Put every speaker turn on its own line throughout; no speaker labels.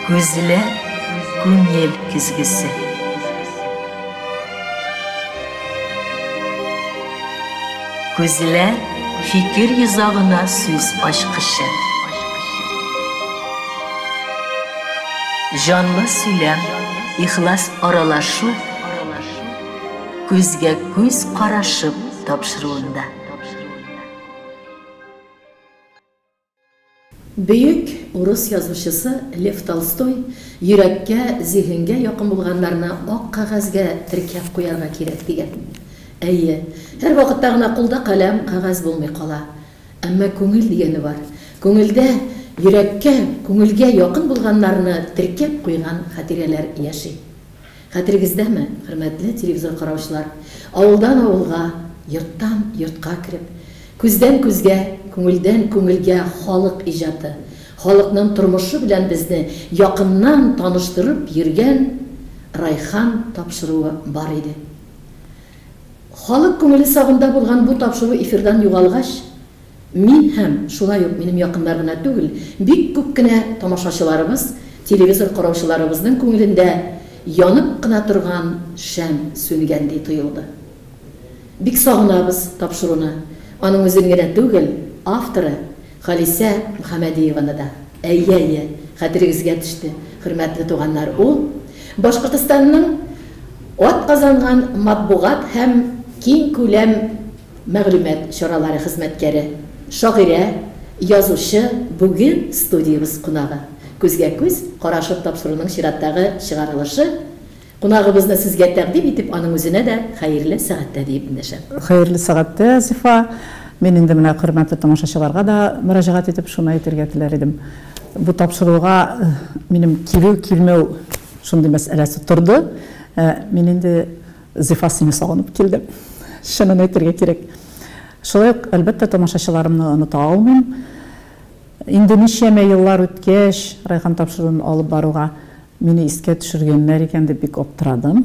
Көзілі көңел кізгісі. Көзілі fikir yüzağına söz aşkışı. Canlı söylem, ihlas aralaşıp, көзге көз қарашып тапшыруында.
Büyük Rus yazmışısı Lev Tolstoy yürekке, zihinge yakın bulganlarına ак қағазға тіркеп қоярға керек деген. Әйе, her вакытта гына кулда калам, кагаз булмый кала. Әмма көңел дигәне бар. Көңелдә, йөрәккә, көңелгә якын булганнарны тіркеп куйган хатирәләр яши. Хәтерегездәме, хөрмәтле телевизор караучылар, авылдан авылга, йорттан йортка кирип, күздән күзгә, көңелдән көңелгә халык иҗаты, халыкның тормышы белән безне якыннан таныштырып йөргән Райхан тапшыруы бар иде. Халык күңеле сагында булган бу тапшыру эфирдан югалгач, мин һәм шулай ук минем якыннар гына түгел, бик күп кенә тамашачыларыбыз, телевизор караучыларыбызның күңелендә янып кына торган шәм сүнгәндәй тоелды. Бик сагынабыз тапшыруны. Аның үзен генә түгел, авторы Халисә Мөхәммәдиеваны да. Әйе, хәтерегезгә төште, хөрмәтле туганнар. Ул Башкортстанның атказанган матбугат һәм киң күләм мәгълүмат чаралары хезмәткәре, шагыйрә, язучы, бүген студиябыз кунагы. Күзгә күз карашып тапшыруның чираттагы чыгарылышы. Кунагыбызны сезгә тәкъдим итеп, аның үзенә дә хәерле сәгатьтә дип эндәшәм.
Хәерле сәгатьтә, Зифа. Мен инде менә хөрмәтле тамашачыларга да мөрәҗәгать итеп шуны әйтергә теләр идем. Бу тапшыруга минем килмәү шундый мәсьәләсе торды. Мен инде Зифа сине сагынып килдем. Шуны әйтергә кирәк. Шулай ук әлбәттә тамашачыларымны оныта алмыйм. Инде ничәмә еллар үткәч, Райхан тапшыруын алып баруга мине искә төшергәннәр икән дип бик аптырадым.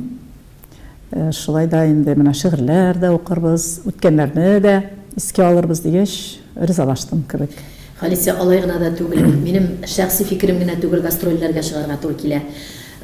Шулай да инде менә шигырьләр дә укырбыз, үткәннәрне дә искә алырбыз дигәч, ризалаштым кебек.
Халисә, алай гына да түгел, минем шәхси фикерем генә түгел, гастрольләргә чыгарга туры килә.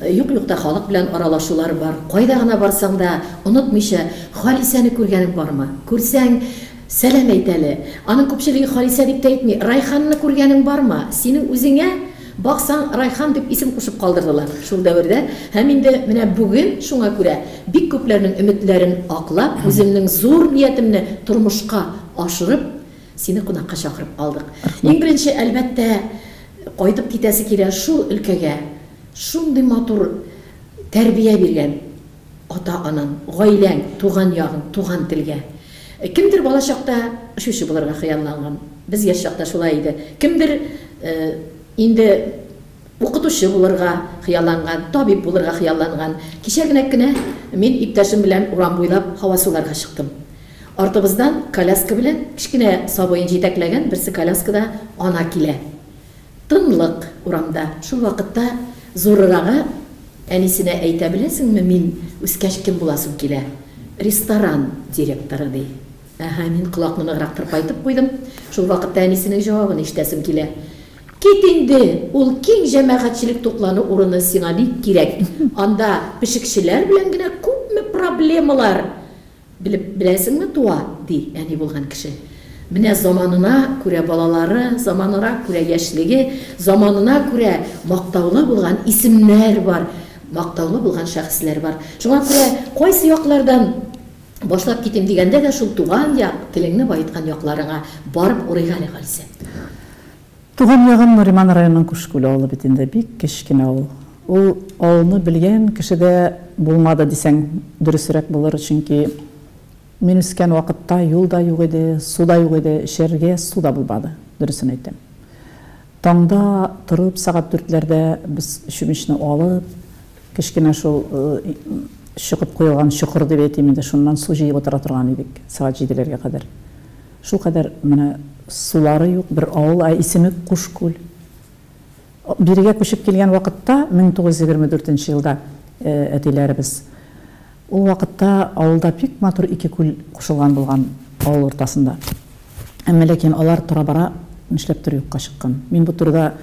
Юк-юкта халык белән аралашулар бар. Кайда гына барсаң да, онытмыйча, Халисәне күргәнең бармы? Күрсәң, сәлам әйт әле. Аның күпчелеге Халисә дип тә әйтми, Райханны күргәнең бармы? Синең үзеңә баксаң, Райхан дип исем кушып калдырдылар шул дәвердә. Һәм инде менә бүген шуңа күрә бик күпләрнең өметләрен аклап, үземнең зур ниятемне тормышка ашырып, сине кунакка чакырып алдык. Иң беренче, әлбәттә, кайтып китәсе килә шул өлкәгә. Шундый матур тәрбия биргән ата-анаң, гаиләң, туган ягың, туган телгә. Кемдер бала чакта шушы булырга хыялланган. Без яшь чакта шулай иде. Кемдер инде укытучы булырга хыялланган, табиб булырга хыялланган. Кичә генә мин иптәшем белән урам буйлап һава суларга чыктым. Артыбыздан коляска белән кичкенә сабыйын җитәкләгән берсе коляскада ана килә. Тынлык урамда. Шул вакытта зуррагы әнисенә әйтә беләсеңме, мин үскәч кем буласым килә? Ресторан директоры ди. Мин колакны ныграк тырпайтып куйдым. Шул вакытта әнисенең җавабын ишетәсем килә. Кит инде, ул киң җәмәгатьчелек тукланы урыны сиңа ник кирәк? Анда пешекчеләр белән генә күпме проблемалар беләсеңме туа, ди әни булган кеше. Менә заманына күрә балалары, заманына күрә яшьлеге, заманына күрә мактаулы булган исемнәр бар, мактаулы булган шәхесләр бар. Шуңа күрә кайсы яклардан башлап китим дигәндә дә шул туган як, телеңне байыткан якларыңа барып урыйга әле Халисә.
Туган ягым Риман районының Кушкүл авылы бит инде, бик кечкенә авыл. Ул авылны белгән кешедә булмады дисәң дөресрәк булыр, чөнки мин үскән вакытта юл да юк иде, су да юк иде, эчәргә су да булмады, дөресен әйтәм. Таңда торып, сагат 4ләрдә без чүмечне алып, кечкенә шул чыгып куелган чокыр дип әйтим инде, шуннан су җыеп утыра торган идек, сагат 7ләргә кадәр. Шул кадәр менә сулары юк бер авыл, исеме Кушкүл. Бирегә күчеп килгән вакытта 1924 елда әтиләребез. Ул вакытта авылда бик матур ике күл кушылган булган авыл ортасында. Әмма ләкин алар тора-бара нишләптер юкка чыккан. Мин бу турыда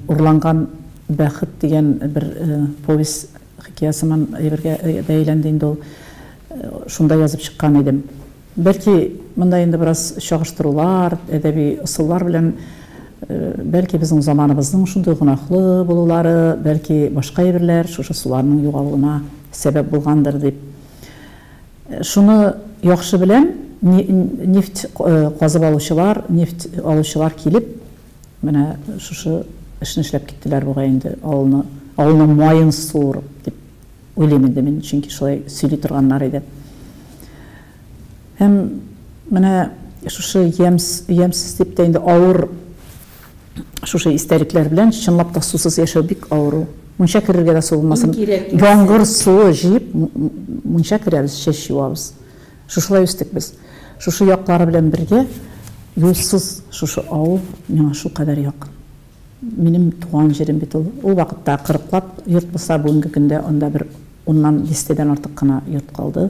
урланган бәхет деген бір повесть хикаясымен әйберге бәйләнде инде ул шунда язып чыккан идем. Бәлки монда инде бераз чагыштырулар, әдәби ысуллар белән бәлки безнең заманыбызның шундый гынахлы булулары, бәлки башка әйберләр шушы суларның югалуына сәбәп булгандыр дип. Шуны яхшы белән нефть казып алучылар, нефть алучылар килеп, менә шушы эшне эшләп киттеләр бугай инде, авылның майын суырып дип уйлыйм инде мин, чөнки шулай сөйли торганнар иде. Һәм менә шушы ямсыз дип тә инде авыр шушы истәлекләр белән чынлап та сусыз яшәү бик авыр. Мунча керергә дә су булмасын. Яңгыр суы җыеп, мунча керәбез, чәч юабыз. Шушылай үстек без. Шушы яклары белән бергә юлсыз шушы авыл миңа шу кадәр якын. Минем туган җирем бит ул. Ул вакытта кырыклап йорт булса, бүгенге көндә анда бер 10-10 артык кына йорт калды.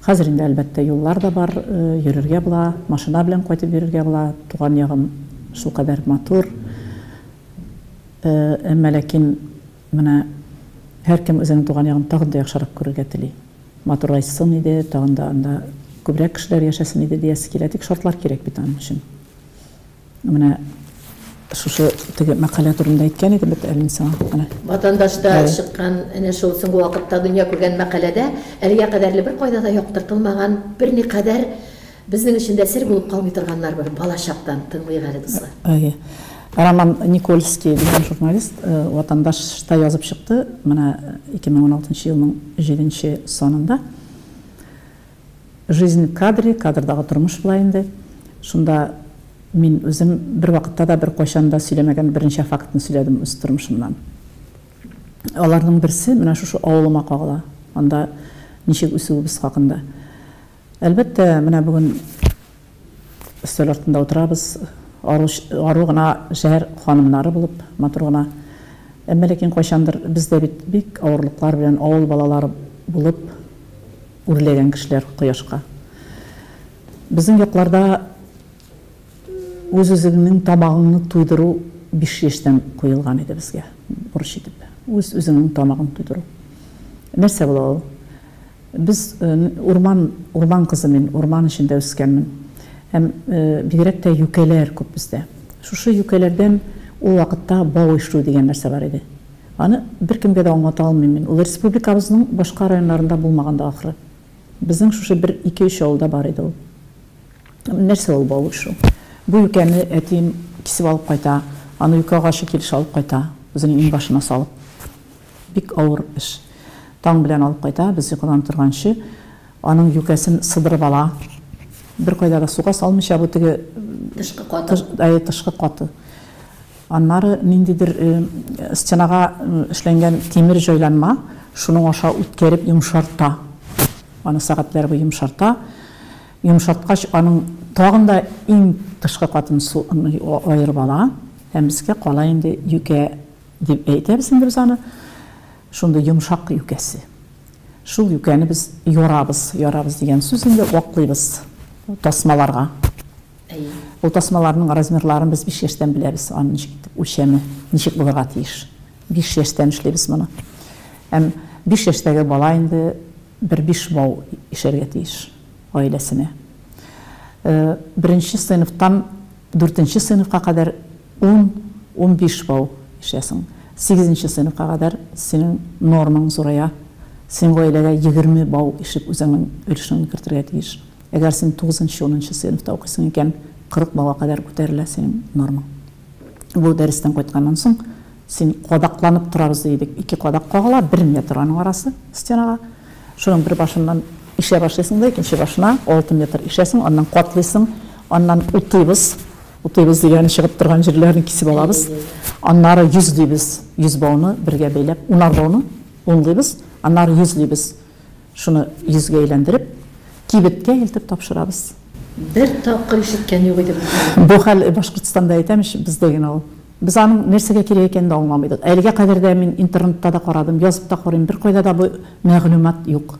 Хәзер инде әлбәттә юллар да бар, йөрергә була, машина белән кайтып йөрергә була. Туган ягым шул кадәр матур. Әмма ләкин менә һәркем үзенең туган ягын тагын да яхшырак күрергә тели. Матурайсын иде, тагын да анда күбрәк кешеләр яшәсен иде диясе килә, тик шартлар кирәк бит аның өчен. Менә шушы теге мәкалә турында әйткән идем бит әле сиңа.
Ватандашта чыккан әнә шул соңгы вакытта дөнья күргән мәкаләдә әлегә кадәрле бер кайда да яктыртылмаган, берникадәр безнең өчен дә сер булып калмый торганнар бар бала чактан тыңлыйк әле дуслар.
Роман Никольский дигән журналист Ватандашта язып чыкты, менә 2016 елның 7 сонында. Жизнь в кадре, кадрдагы тормыш була инде. Шунда мин үзем бер вакытта да бер кайчанда сөйләмәгән беренче фактны сөйләдем үз тормышымнан. Аларның берсе менә шушы авылыма кагыла. Анда ничек үсүебез хакында. Әлбәттә, менә бүген өстәл артында утырабыз. Ару гына шәһәр ханымнары булып, матур гына. Әмма ләкин кайчандыр бездә бик авырлыклар белән авыл балалары булып үрләгән кешеләр кояшка. Безнең якларда үз-үзеңнең тамагыңны туйдыру 5 яшьтән куелган иде безгә. Бурыч итеп. Үз-үзеңнең тамагын туйдыру. Нәрсә була ул? Без урман кызы мин, урман эчендә үскәнмен. Һәм бигрәк тә юкәләр күп бездә. Шушы юкәләрдән ул вакытта бау ишру дигән нәрсә бар иде. Аны беркемгә дә аңлата алмыйм мин. Ул республикабызның башка районнарында булмаганда ахры. Безнең шушы 1-2 авылда бар иде ул. Нәрсә ул бау ишру? Бу юкәне әтием кисеп алып кайта, аны юкә агашы килеш алып кайта, үзенең иң башына салып. Бик авыр эш. Таң белән алып кайта, без йокыдан торганчы, аның юкәсен сыдырып ала. Бер кайда да суга салмыйча бу теге тышкы каты. Аннары ниндидер стенага эшләнгән тимер җайланма, шуның аша үткәреп йомшарта. Аны сәгатьләр буе йомшарта. Йомшарткач аның тагын да иң тышкы катын аерып ала. Һәм безгә кала инде юкә дип әйтәбез инде без аны. Шундый йомшак юкәсе. Шул юкәне біз ярабыз дигән сүз инде ваклыйбыз тасмаларга. Ул тасмаларның размерларын біз 5 яшьтән беләбез, аны ничек итеп үлчәме, ничек булырга тиеш. 5 яшьтән эшләйбез моны. Һәм 5 яшьтәге бала инде 5 бау ишәргә тиеш гаиләсенә. 1-нче сыйныфтан 4-нче сыйныфка кадәр 10-15 бау ишәсең. 8-нче сыйныфка кадәр синең нормаң зурая. Син гаиләгә 20 бау ишеп үзеңнең өлешеңне кертергә тиеш. Әгәр син 9-10 сыйныфта укыйсың икән, 40 бауга кадәр күтәрелә синең нормаң. Бу дәрестән кайтканнан соң син кадакланып торабыз дидек. 2 кадак кагыла, 1 метр аның арасы стенага. Шуның бер башыннан ишә башлыйсың да, икенче башына 6 метр ишәсең, аннан катлыйсың, аннан утыйбыз дигән чыгып торган җирләрне кисеп алабыз. Аннары 100 дибез, 100 бауны бергә бәйләп, 10 бауны унлыйбыз, аннары 100 дибез. Шуны 100-гә әйләндереп, кибеткә илтеп тапшырабыз.
Бер тапкыр ишеткән юк иде.
Бу хәл Башкортстанда әйтәмеш, бездә генә ул. Без аның нәрсәгә кирәк икәнен дә аңламыйдык. Әлегә кадәр дә мин интернетта да карадым, язып та карыйм, бер кайда да бу мәгълүмат юк.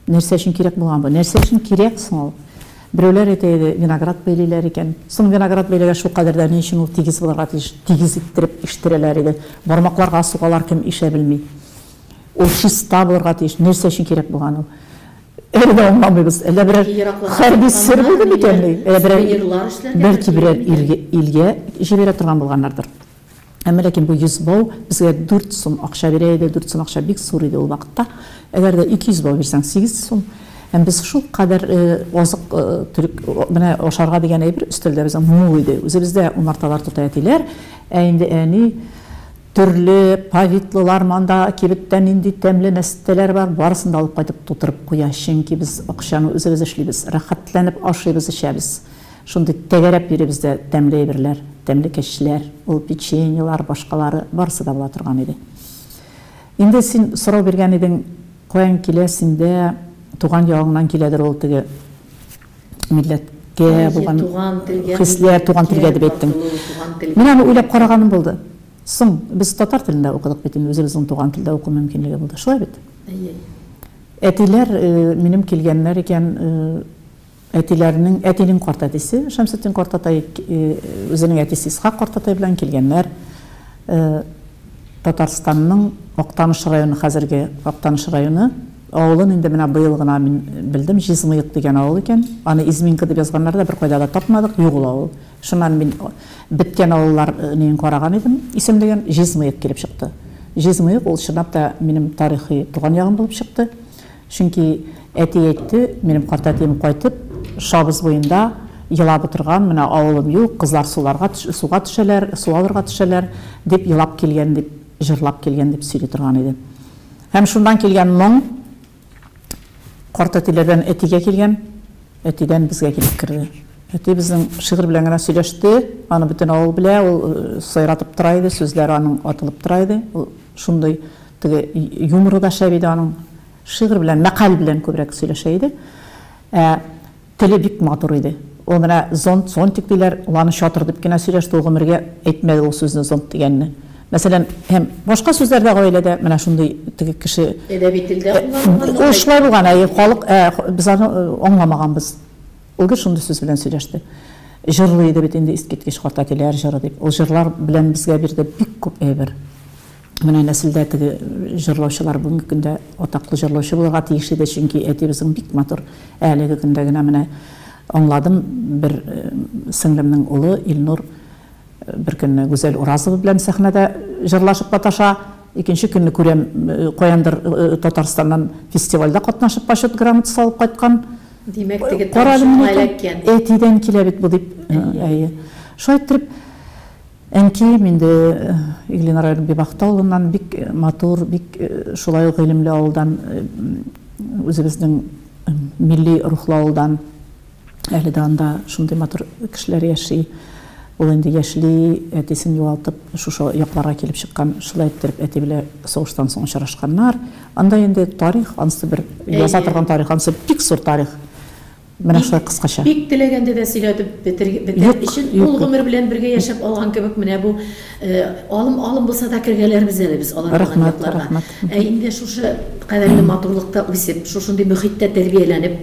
Нәрсә өчен кирәк булган бу? Нәрсә өчен кирәк соң ул? Біреулер етейді виноград бейлейлер екен. Соң виноград бейлеге шу қадырда не үшін ол тегіз боларға тегіз иттіріп іштірелер еді. Бармақларға суғалар кім іше білмей. Ол чиста боларға тегіз, нәрсе үшін керек болған ол. Әлі оңламайбыз. Әлі бірер қарби сыр болды бекенлей. Бәлкі бірер илге жебере тұрған болғанлардыр. Әмелекен бұл 100 бау бізге 4 сом ақша береді, 4 сом ақша бек сур еді ол вақытта. Әгер де 200 бау берсең 8 сом. Біз шул қадар озық түрік, міне ошарға деген әйбір үстілді біздің мұл еді. Өзі бізде ұмарталар тұта әтелер. Әйінді әні түрлі павитлылар манда кебіттен инди тәмлі нәсіттелер бар. Барысында алып қайтып тұтырып қоя. Шенки біз ақшаны өзі ішлейбіз, рахаттленіп ашайбыз ішәбіз. Шунды тәгәрәп бері бізде тәмлі әйбірлер, тәмлі кәшілер, ол печеньелар, башқалары барысы да бола тұрған еді. Енді сен сұрау берген едің қоян келесінде туған яғыңнан келедір ол тіге милләтке болған хислер, туған тілге деп еттің. Мен аны ойлап қарағаным болды. Соң, біз татар тілінде оқыдық бетін, өзіміздің туған тілде оқу мүмкіндігі болды. Шылай бет? Әтилер, менің келгенлер екен, әтінің қорт әтесі, Шамсеттин қорт атай, өзінің әтесі Исхақ қорт атай білен келгенлер, Татарстанның Оқтаныш районы, қазірге Оқтаныш районы, ауылын енді мына бұйылғына мен білдім, Жизмыйық деген ауыл екен. Аны Изминка деп жазғанларда бір қойда да тапмадық, юғыл ауыл. Шынан мен біткен ауыллар нейін қараған едім, исем деген Жизмыйық келіп шықты. Жизмыйық ол шынап та менің тарихи туған яғым болып шықты. Шынки әти менің қарт әтейім қойтып, шабыз бойында елап отырған, мына ауылым юқ, қызлар суға түшелер, су алырға түшелер деп елап келген, деп жырлап келген деп сөйлей тұрған еді. Hem şundan kelgen мұң, қарт әтилерден әтиге келген, әтиден бізге келіп кірді. Әти біздің шығыр білен ғана сөйлешті, аны бүтін ауыл біле, ол сайратып тұрайды, сөзлері аның атылып тұрайды. Шундай юмыры да шәбейді аның шығыр білен, мәқал білен көбірек сөйлешейді. Тілі бік матур еді. Ол мына зонтик дейлер, оланы шатыр деп кена сөйлешті, ол ғымырге әйтмеді ол сөзіні зонт дегеніне. Мәселен, hem başka sözlerde öyle mena şunday kişi
edebi tilde
o şulay bulgan халық biz onu anlamaganбыз. Olga şunday söz bilen söyleşti. Jırlıydı bit indi isketkeş qartateler jırı dep. O jırlar bilen bizge birde bik көп әйбір. Mena nesilde jırlauçular бүгінгі күндә атаклы jırlauçu булырга тиеш иде, чөнки әти безнең бик матур. Әлеге көндә генә менә аңладым, бер сеңлемнең улы Илнур bir күнне Güzel Уразова белән сәхнәдә җырлашып баташа, икенче көнне күрәм каяндар Татарстаннан фестивальдә катнашып почет грамота салып кайткан.
Димәк, теге ташмайлаккан.
Әтидән килә бит бу дип. Шулай итеп, әнки миндә Иглина районы Бибахта авылыннан бик матур, бик шулай гыйлемле авылдан, үзебезнең милли рухлы авылдан, әле дә анда шундый матур кешеләр яши. Ул инде яшьли, әтисен югалтып, шушы якларга килеп чыккан, шулай итеп әти белән сугыштан соң очрашканнар. Анда инде тарих, анысы бер яза торган тарих, анысы бик зур тарих. Менә шулай кыскача.
Бик теләгәндә дә сөйләтеп бетер өчен ул гомер белән бергә яшәп алган кебек менә бу алым булса да кергәләрбез әле без аларга якларга. Инде шушы кадәрле матурлыкта үсеп, шушындый мөхиттә тәрбияләнеп,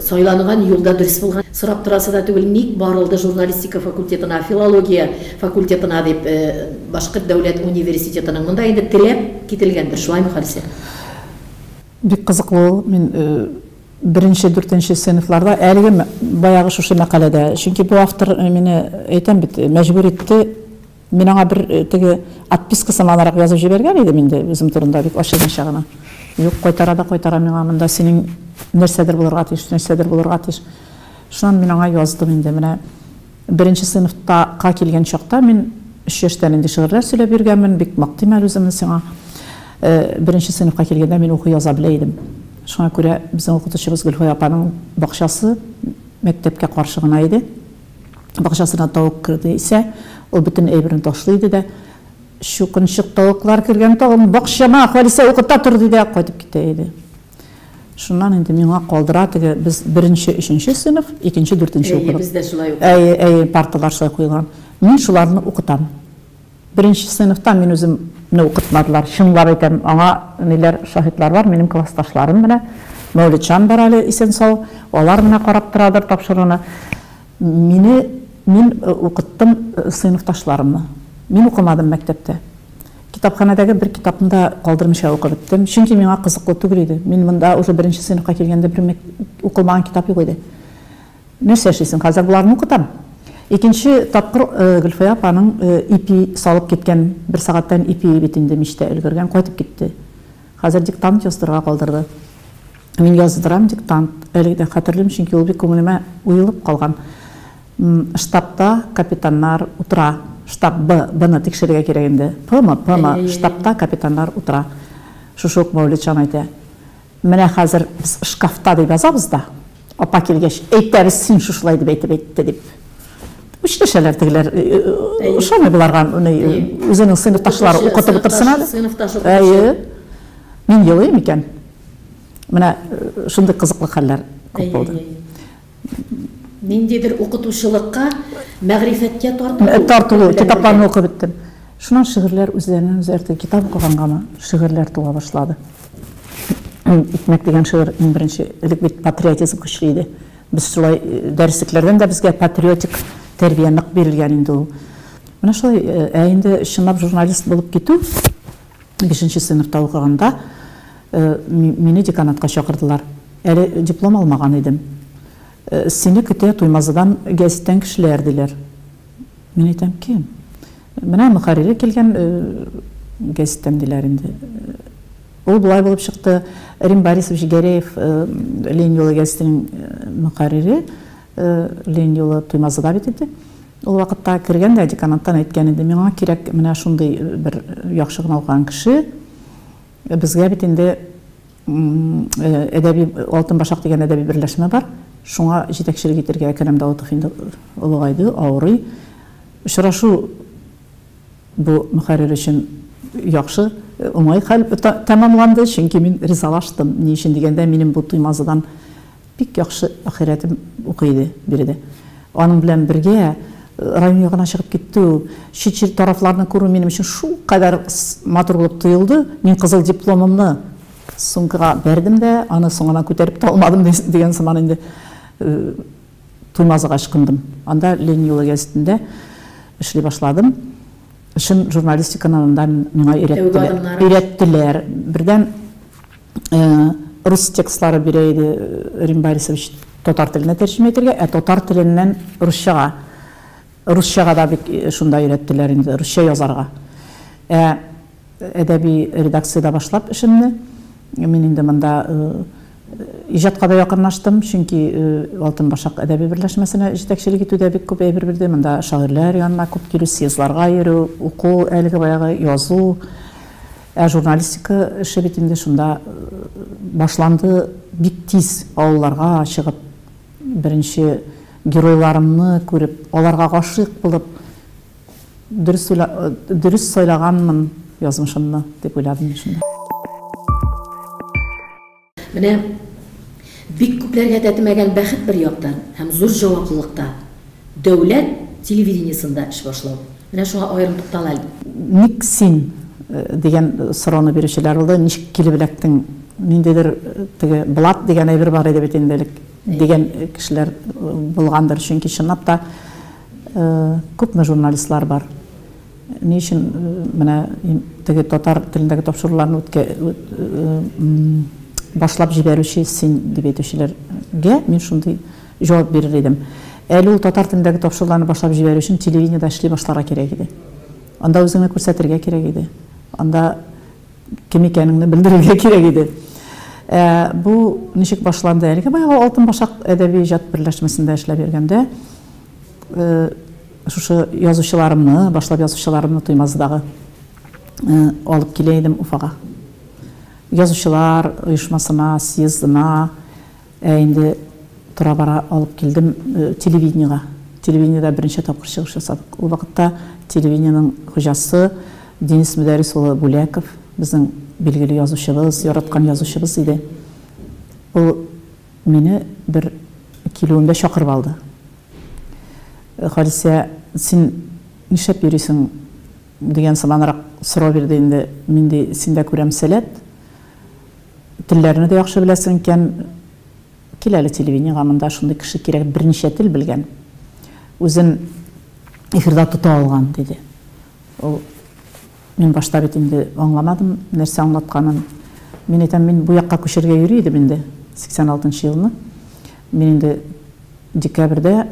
сайланған юлда дұрыс болған. Сұрап тұрасы да түгіл, ник барылды журналистика факультетына, филология факультетына деп Башқұрт дәулет университетінің. Мұнда енді тілеп кетілгендір, шулай ма Халисе?
Бик қызықлы. Мен бірінші, дүртінші сыныфларда әлігі баяғы шушы мәқалада. Чөнки бұл автор мені әйтем бит, мәжбүр етті. Мен аңа бір теге отписка саманарақ жазып жіберген еді менде өзім турында бик ашыгын шағына. Юк, қойтара миңа мында сенің нәрседер булырга тиеш. Шунан мен аңа яздым инде менә беренче сыйныфта келген чакта мен 3 яшьтән инде шигырьләр сөйләп йөргәнмен, бик мактыйм әле үземне сиңа. Беренче сыйныфка килгәндә мен укый яза белә идем. Шуңа күрә безнең укытучыбыз Гөлфая апаның бакчасы мәктәпкә каршы гына иде. Бакчасына тавык кирде исә, ул бөтен әйберен ташлый иде. Шу көнчык тавыклар кергән тагын бакчама Халиса укыта тор диде, кайтып китә иде. Шуннан инде миңа калдыра теге без 1-3 сыйныф, 2-4 укыдык.
Бездә шулай укыдык.
Парталар шулай куйган. Мин шуларны укытам. 1 сыйныфта мен үземне укытмадылар. Шунлар икән, аңа ниләр шаһитлар бар, минем классташларым менә Мәулетжан бар әле исән сау, алар менә карап торадыр тапшыруны. Мин укыттым сыйныфташларымны. Мин укымадым мәктәптә. Китапханадагы бер китапны калдырмыйча укып биттем, чөнки миңа кызыклы түгел иде. Мин монда уже беренче сыйныфка килгәндә бер укылмаган китап юк иде. Нәрсә эшлисең, хәзер буларны укытам. Икенче тапкыр Гөлфия апаның ипи салып киткән, бер сагаттан ипи бит инде мичтә өлгергән, кайтып китте. Хәзер диктант яздырга калдырды. Мин яздырам диктант, әле дә хәтерлим, чөнки ул бик күңелемә уелып калган. Штабта капитаннар утыра. Штаб Б-ны тикшерергә кирәк инде. П-ны, штабта капитаннар утыра. Шушы ук Мәулетжан әйтә. Менә хәзер без шкафта дип язабыз да. Апа килгәч, әйтәбез син шушылай дип әйтте дип. Үчлешәләр тегеләр. Ошамый буларга үзенең сыйныфташлары укытып утырсын әле. Сыйныфташы. Мин елыйм икән. Менә шундый кызыклы хәлләр күп булды.
Ниндидер укытучылыкка, мәгърифәткә
тартылу, китапларны укып биттем. Шуннан шигырьләр үзләреннән китап укыгангамы, шигырьләр туа башлады. Икмәк дигән шигырь иң беренче элек бит патриотизм көчле иде. Без шулай дәреслекләрдән дә безгә патриотик тәрбия нык бирелгән инде ул. Менә шулай инде чынлап журналист булып китү 5нче сыйныфта укыганда мине деканатка чакырдылар. Әле диплом алмаган идем. Сине көтә Туймазыдан гәзиттән кешеләр диләр. Мин әйтәм, кем? Менә мөхәррире килгән гәзиттән диләр инде. Ул булай булып чыкты. Рим Борисович Гәрәев, Ленин юлы гәзитенең мөхәррире, Ленин юлы Туймазыда бит иде. Ул вакытта кергәндә деканаттан әйткән иде, миңа кирәк менә шундый бер яхшы гына укыган кеше. Безгә бит инде әдәби Алтын башак дигән әдәби берләшмә бар. Шуңа җитәкчелек итәргә Кәрим Даутов инде олыгайды, авырый. Очрашу бу мөхәррир өчен яхшы, уңай хәл тәмамланды, чөнки мин ризалаштым. Ни өчен дигәндә, минем бу Туймазыдан бик яхшы ахиратым укыйды биредә. Аның белән бергә район ягына чыгып киттү, чит тарафларны күрү минем өчен шул кадәр матур булып тоелды. Мин кызыл дипломымны сумкага бердим дә, аны соңына күтәреп тә алмадым дигән сыман инде Туймазыга чыкындым. Анда Ленин юлы гәзитендә эшли башладым. Шын журналистиканы миңа өйрәттеләр. Бердән рус текстлары бирә иде Рим Борисович татар теленә тәрҗемә итәргә, татар теленнән русчага. Русчага да бик шунда өйрәттеләр инде, русча язарга. Әдәби редакциядә башлап эшемне. Мин инде монда иҗатка да якынлаштым, чөнки Алтын башак әдәби берләшмәсенә җитәкчелек итүдә бик күп әйбер бирде. Монда шагыйрьләр янына күп килү, съездларга йөрү, уку, әлеге баягы язу, журналистика эше бит инде шунда башланды. Бик тиз авылларга чыгып, беренче геройларымны күреп, аларга гашыйк булып, дөрес сайлаганмын язмышымны дип уйладым шунда.
Менә бик күпләргә тәтемәгән бәхет бер яктан һәм зур җаваплылыкта дәүләт телевидениесында эш башлау. Менә шуңа аерым туктала.
Ник син дигән сорауны бирүчеләр булды. Ничек килеп эләктең? Ниндидер теге Блат дигән әйбер бар иде бит инде дигән кешеләр булгандыр, чөнки чынлап та күпме журналистлар бар. Ни өчен менә теге татар телендәге тапшыруларны башлап җибәрүче син дип әйтүчеләргә мин шундый җавап бирер идем. Әле ул татар телендәге тапшыруларны башлап җибәрү өчен телевидениедә эшли башларга кирәк иде. Анда үзеңне күрсәтергә кирәк иде. Анда кем икәнеңне белдерергә кирәк иде. Бу ничек башланды? Әлегә баягы Алтын башак әдәби иҗат берләшмәсендә эшләп йөргәндә шушы язучыларымны, башлап язучыларымны Туймазыдагы алып килә идем Уфага. Язучылар оешмасына, съездына инде тора-бара алып килдем телевидениега. Телевидениедә беренче тапкыр чыгыш ясадык. Ул вакытта телевидениенең хуҗасы Денис Мөдәрис улы Бүләков, безнең билгеле язучыбыз, яраткан язучыбыз иде. Ул мине бер килүендә чакырып алды. Халисә, син нишләп йөрисең дигән сыманрак сорау бирде инде. Мин ди, синдә күрәм сәләт. телләрне дә яхшы беләсең икән, кил әле телевидениега, монда шундый кеше кирәк, берничә тел белгән. Үзен эфирда тота алган, диде. Ул мен башта бит инде аңламадым, нәрсә аңлатканын. Мен әйтәм, мен бу якка күчәргә йөри идем инде, 86 елны. Мен инде декабрьдә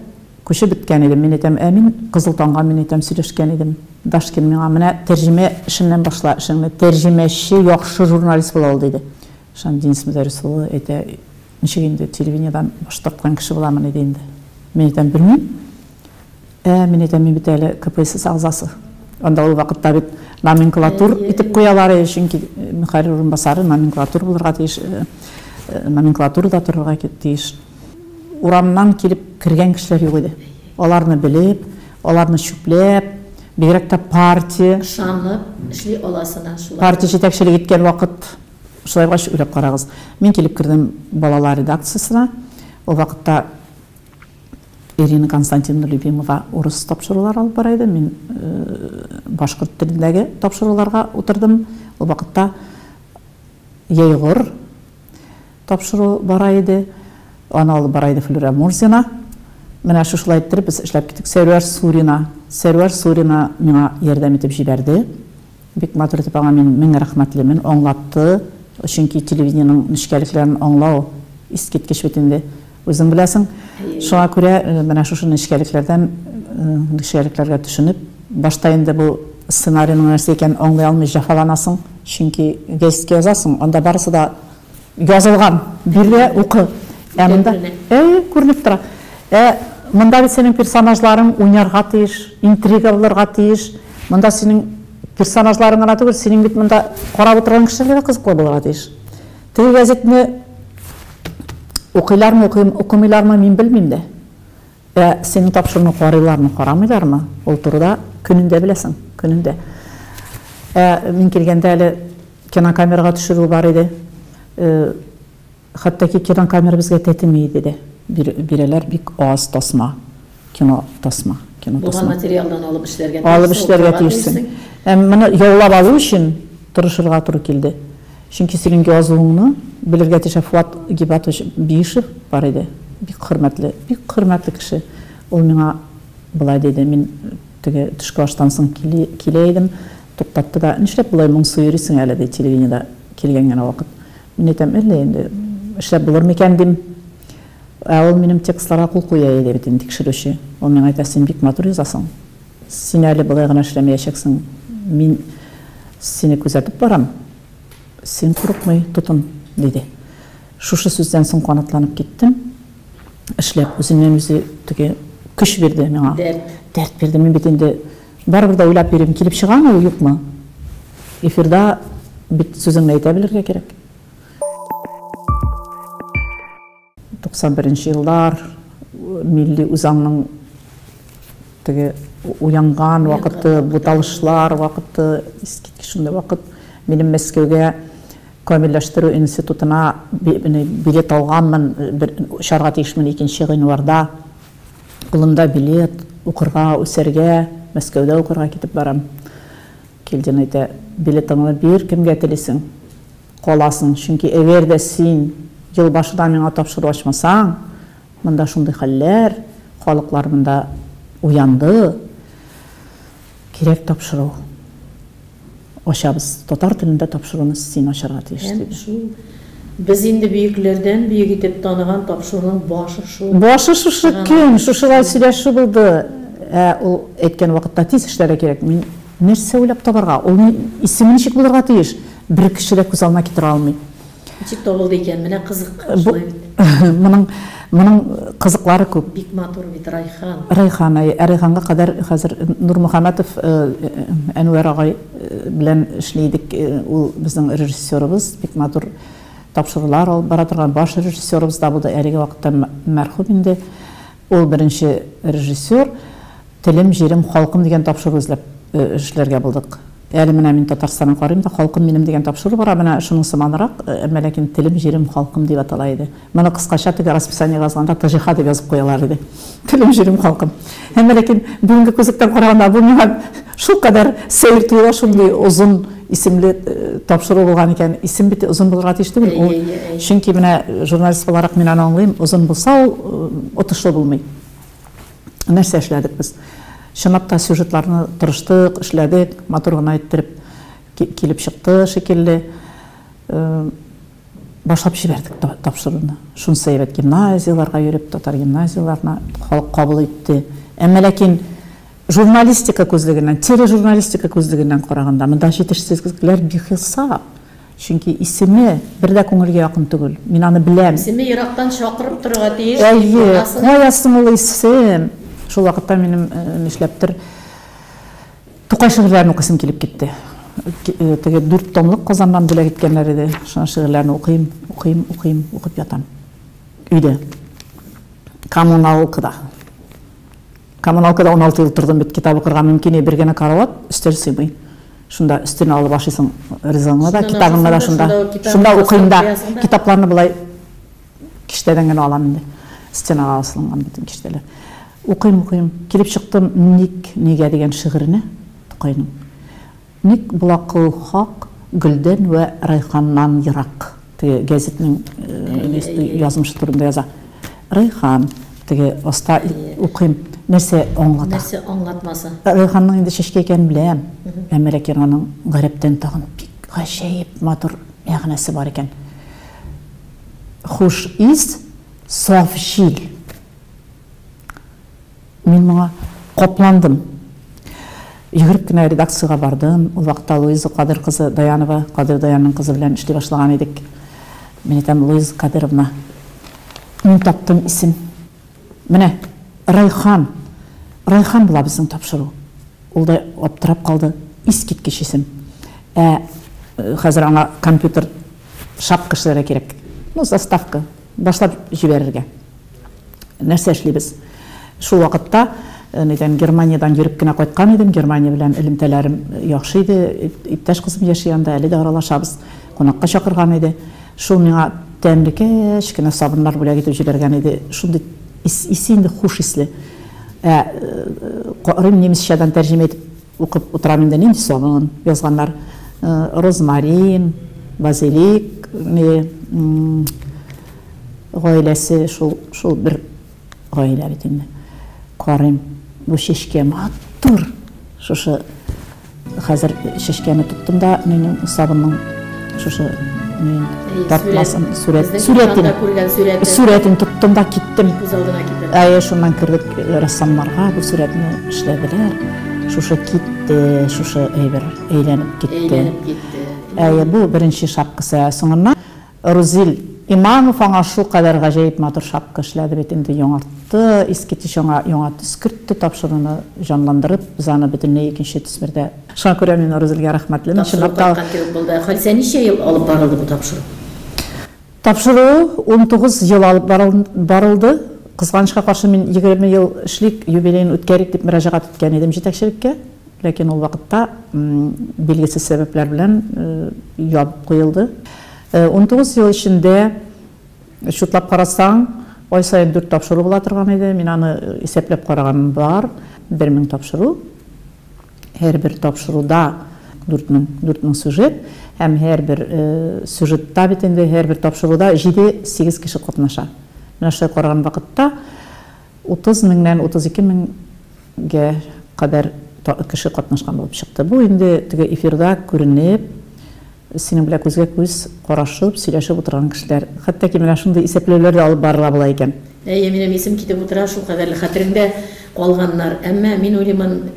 күчеп биткән идем. Мен әйтәм, мин Кызыл таңга мен әйтәм сөйләшкән идем. Дашкин миңа менә тәрҗемә эшеннән башла, эшеңне тәрҗемәче, яхшы журналист була ул, диде. Шан Денис Мөдәрисов әйтә, ничек инде телевидениедан баштарткан кеше буламын иде инде. Мен әйтәм, белмим. Мен әйтәм, мен бит әле КПСС агзасы. Анда ул вакытта бит номенклатур итеп куялар, чөнки Михаил Урынбасары номенклатур булырга тиеш, номенклатурада торырга тиеш. Урамнан килеп кергән кешеләр юк иде. Аларны белеп, аларны чүпләп, бигрәк тә партия
ышанып эшли аласына шулай.
Партия җитәкчелек иткән вакыт шулай баш уйлап карагыз. Мин килеп кирдем балалар редакциясына. Ул вакытта Ирина Константиновна Любимова урыс тапшырулар алып бара иде. Мин башкорт телендәге тапшыруларга утырдым. Ул вакытта Ейгыр тапшыру бара иде. Аны алып бара иде Флюра Мурзина. Менә шулай итеп без эшләп киттек. Сәрвәр Сурина миңа ярдәм итеп җибәрде. Бик матур итеп аңа мин рәхмәтлемен, аңлатты. Чөнки телевидениенең нечкәлекләрен аңлау искиткеч бит инде. Үзең беләсең. Шуңа күрә менә шушы нечкәлекләргә төшенеп, башта инде бу сценарийның нәрсә икән аңлый алмый җафаланасың, чөнки гәзиткә язасың, анда барысы да язылган. Бирә укы. Монда күренеп тора. Монда бит синең персонажларың уйнарга тиеш, интрига булырга тиеш. Монда синең персонажларың гына түгел, синең бит монда карап утырган кешеләргә кызыклы булырга тиеш. Теге гәзитне укыйлармы, укымыйлармы мин белмим дә. Синең тапшыруны карыйлармы, карамыйлармы? Ул турыда көнендә беләсең, көнендә. Мин килгәндә әле кинокамерага төшерү бар иде. Хәтта ки кинокамера безгә тәтеми иде дә. Бирәләр бик аз тасма, кино тасма.
Булган материалдан алып эшләргә
тиешсең. Моны яулап алу өчен тырышырга туры килде. Чөнки синең язуыңны белергә тиеш. Фуат Гибатович Бишев бар иде. Бик хөрмәтле кеше. Ул миңа булай диде, мин теге төшкә аштан соң килә идем, туктатты да, нишләп булай моңсу йөрисең әле ди телевидениедә килгән генә вакыт. Мин әйтәм, инде эшләп булыр микән дим. Ул минем текстларга кул куя иде бит инде тикшерүче. Ул миңа әйтә, син бик матур язасың. Син әле булай гына эшләмәячәксең. Мин сине күзәтеп барам. Син курыкмый тотын, диде. Шушы сүздән соң канатланып киттем. Эшләп үзеннән үзе теге көч бирде миңа. Дәрт бирде. Мин бит инде барыбер да уйлап бирим, килеп чыгамы, юкмы? Эфирда бит сүзеңне әйтә белергә кирәк. 91 еллар милли үзаңның теге уянган вакыты, буталышлар вакыты, искиткеч шундый вакыт. Минем Мәскәүгә камилләштерү институтына билет алганмын, шарга тиешмен 2 гыйнварда. Кулымда билет, укырга, үсәргә, Мәскәүдә укырга китеп барам. Килден әйтә, билетыңны бир, кемгә телисең? Каласың, чөнки әгәр дә син ел башында миңа тапшыру ачмасаң, монда шундый хәлләр, халыклар монда уянды. Кирәк тапшыру. Ачабыз. Татар телендә тапшыруны син ачарга тиеш.
Без инде бөекләрдән бөек итеп таныган тапшыруның башы шул.
Башы шушы көн, шушылай сөйләшү булды. Ул әйткән вакытта тиз эшләргә кирәк. Мин нәрсә уйлап табарга? Ул исеме ничек булырга тиеш? Бер кеше дә күз алдына китерә алмый.
Ничек табылды икән? Менә кызык шулай бит.
Моның кызыклары күп.
Бик матур бит Райхан.
Райханга кадәр хәзер Нурмөхәмәтов Әнвәр агай белән эшлидек. Ул безнең режиссерыбыз, бик матур тапшырулар алып бара торган баш режиссерыбыз да булды. Әлеге вакытта мәрхүм инде. Ул беренче режиссер. Телем, җирем, халкым дигән тапшыру эзләп эшләргә булдык. Әле менә мин Татарстанны карыйм да, халкым минем дигән тапшыру бара, менә шуның сыманрак, ләкин телем, җирем, халкым дип атала иде. Моны кыскача теге расписание язганда ТЖХ дип язып куялар иде. Телем, җирем, халкым. Ләкин бүгенге күзлектән караганда бу миңа шул кадәр сәер туела, шундый озын исемле тапшыру булган икән, исем бит озын булырга тиеш түгел. Чөнки менә журналист буларак мин аны аңлыйм, озын булса ул отышлы булмый. Нәрсә эшләдек без? Чынлап та сюжетларны тырыштык, эшләдек, матур гына иттереп килеп чыкты шикелле. Башлап җибәрдек тапшыруны. Шунысы әйбәт, гимназияларга йөреп, татар гимназияларына халык кабул итте. Әмма ләкин журналистика күзлегеннән, тележурналистика күзлегеннән караганда монда җитешсезлекләр бихисап. Чөнки исеме бер дә күңелгә якын түгел. Мин аны беләм.
Исеме ерактан шакырып торырга тиеш.
Каясын ул исем. Шул вакытта минем нишләптер Тукай шигырьләрен укысым килеп китте. Теге 4 томлык Казаннан бүләк иткәннәр иде. Шуның шигырьләрен укып ятам. Өйдә. Коммуналкада 16 ел тордым бит, китап укырга мөмкин, бер генә карават, өстәл сыймый. Шунда өстенә алып ашыйсың ризаңа да, китабыңны да шунда укыйм да, китапларны булай киштәдән генә алам инде. Стенага асылган бит киштәләр. Укыйм, килеп чыктым нигә дигән шигырене Тукайның. Ник булакыл хак гөлдән вә райханнан ерак. Теге газетның язмышы турында яза. Райхан теге аста укыйм. Нәрсә аңлата?
Нәрсә аңлатмасы?
Райханның инде шешкә икән беләм. Әмма ләкин аның гарәптән тагын бик гаҗәеп матур мәгънәсе бар икән. Хуш ис, саф җил. Мин моңа капландым. Йөгереп кенә редакциягә бардым. Ул вакытта Луиза Кадыр кызы Даянова, Кадыр Даянның кызы белән эшли башлаган идек. Мин әйтәм, Луиза Кадыровна, мин таптым исем. Менә Райхан була безнең тапшыру. Ул да аптырап калды. Искиткеч исем. Хәзер аңа компьютер шапка эшләргә кирәк. Заставка башлап җибәрергә. Нәрсә эшлибез? Шул вакытта Германиядән йөреп кенә кайткан идем. Германия белән элемтәләрем яхшы иде. Иптәш кызым яши янда, әле дә аралашабыз. Кунакка чакырган иде. Шул миңа тәмлекәч кенә сабыннар бүләк итеп җибәргән иде. Шундый исе инде хуш исле. Карым немецчадан тәрҗемә итеп укып утырам инде, нинди сабын язганнар. Розмарин, базилик, гаиләсе, шул бер гаилә бит инде. Карым бу шешкә матур. Шушы хәзер шешкәне тоттым да, минем сабынның шушы тартмасын сурәтен тоттым да киттем. Шуннан кирдек рассамнарга, бу сурәтне эшләделәр. Шушы китте, шушы әйләнеп китте. Бу беренче шапкасы. Соңыннан Рузил Имамов аңа шул кадәр гаҗәеп матур шапка эшләде бит инде, яңартты, искиткеч яңа төс кертте, тапшыруны җанландырып, без аны бөтенләй икенче төс бирде. Шуңа күрә мин Рузилгә рәхмәтлемен.
Халисә ничә ел алып барылды бу тапшыру?
Тапшыру 19 ел алып барылды. Кызганычка каршы мин 20 ел эшлик, юбилейны үткәрик дип мөрәҗәгать иткән идем җитәкчелеккә. Ләкин ул вакытта билгесез сәбәпләр белән ябып куелды. 19 ел içinde şutlap karasang, ай сайын 4 тапшыру була торган иде. Мин аны исәпләп караганым бар. 1000 тапшыру. Һәр бер тапшыруда 4000 сюжет. Һәм һәр бер сюжетта бит инде һәр бер тапшыруда 7-8 кеше катнаша. Менә шулай караган вакытта 30 меңнән 32 меңгә кадәр кеше катнашкан булып чыкты. Бу инде теге эфирда күренеп, синең белән күзгә күз карашып, сөйләшеп утырган кешеләр. Хәтта ки менә шундый исәпләүләр дә алып барыла була икән.
Минем исем китеп утыра, шул кадәрле хәтереңдә калганнар. Әмма мин уйлыймын,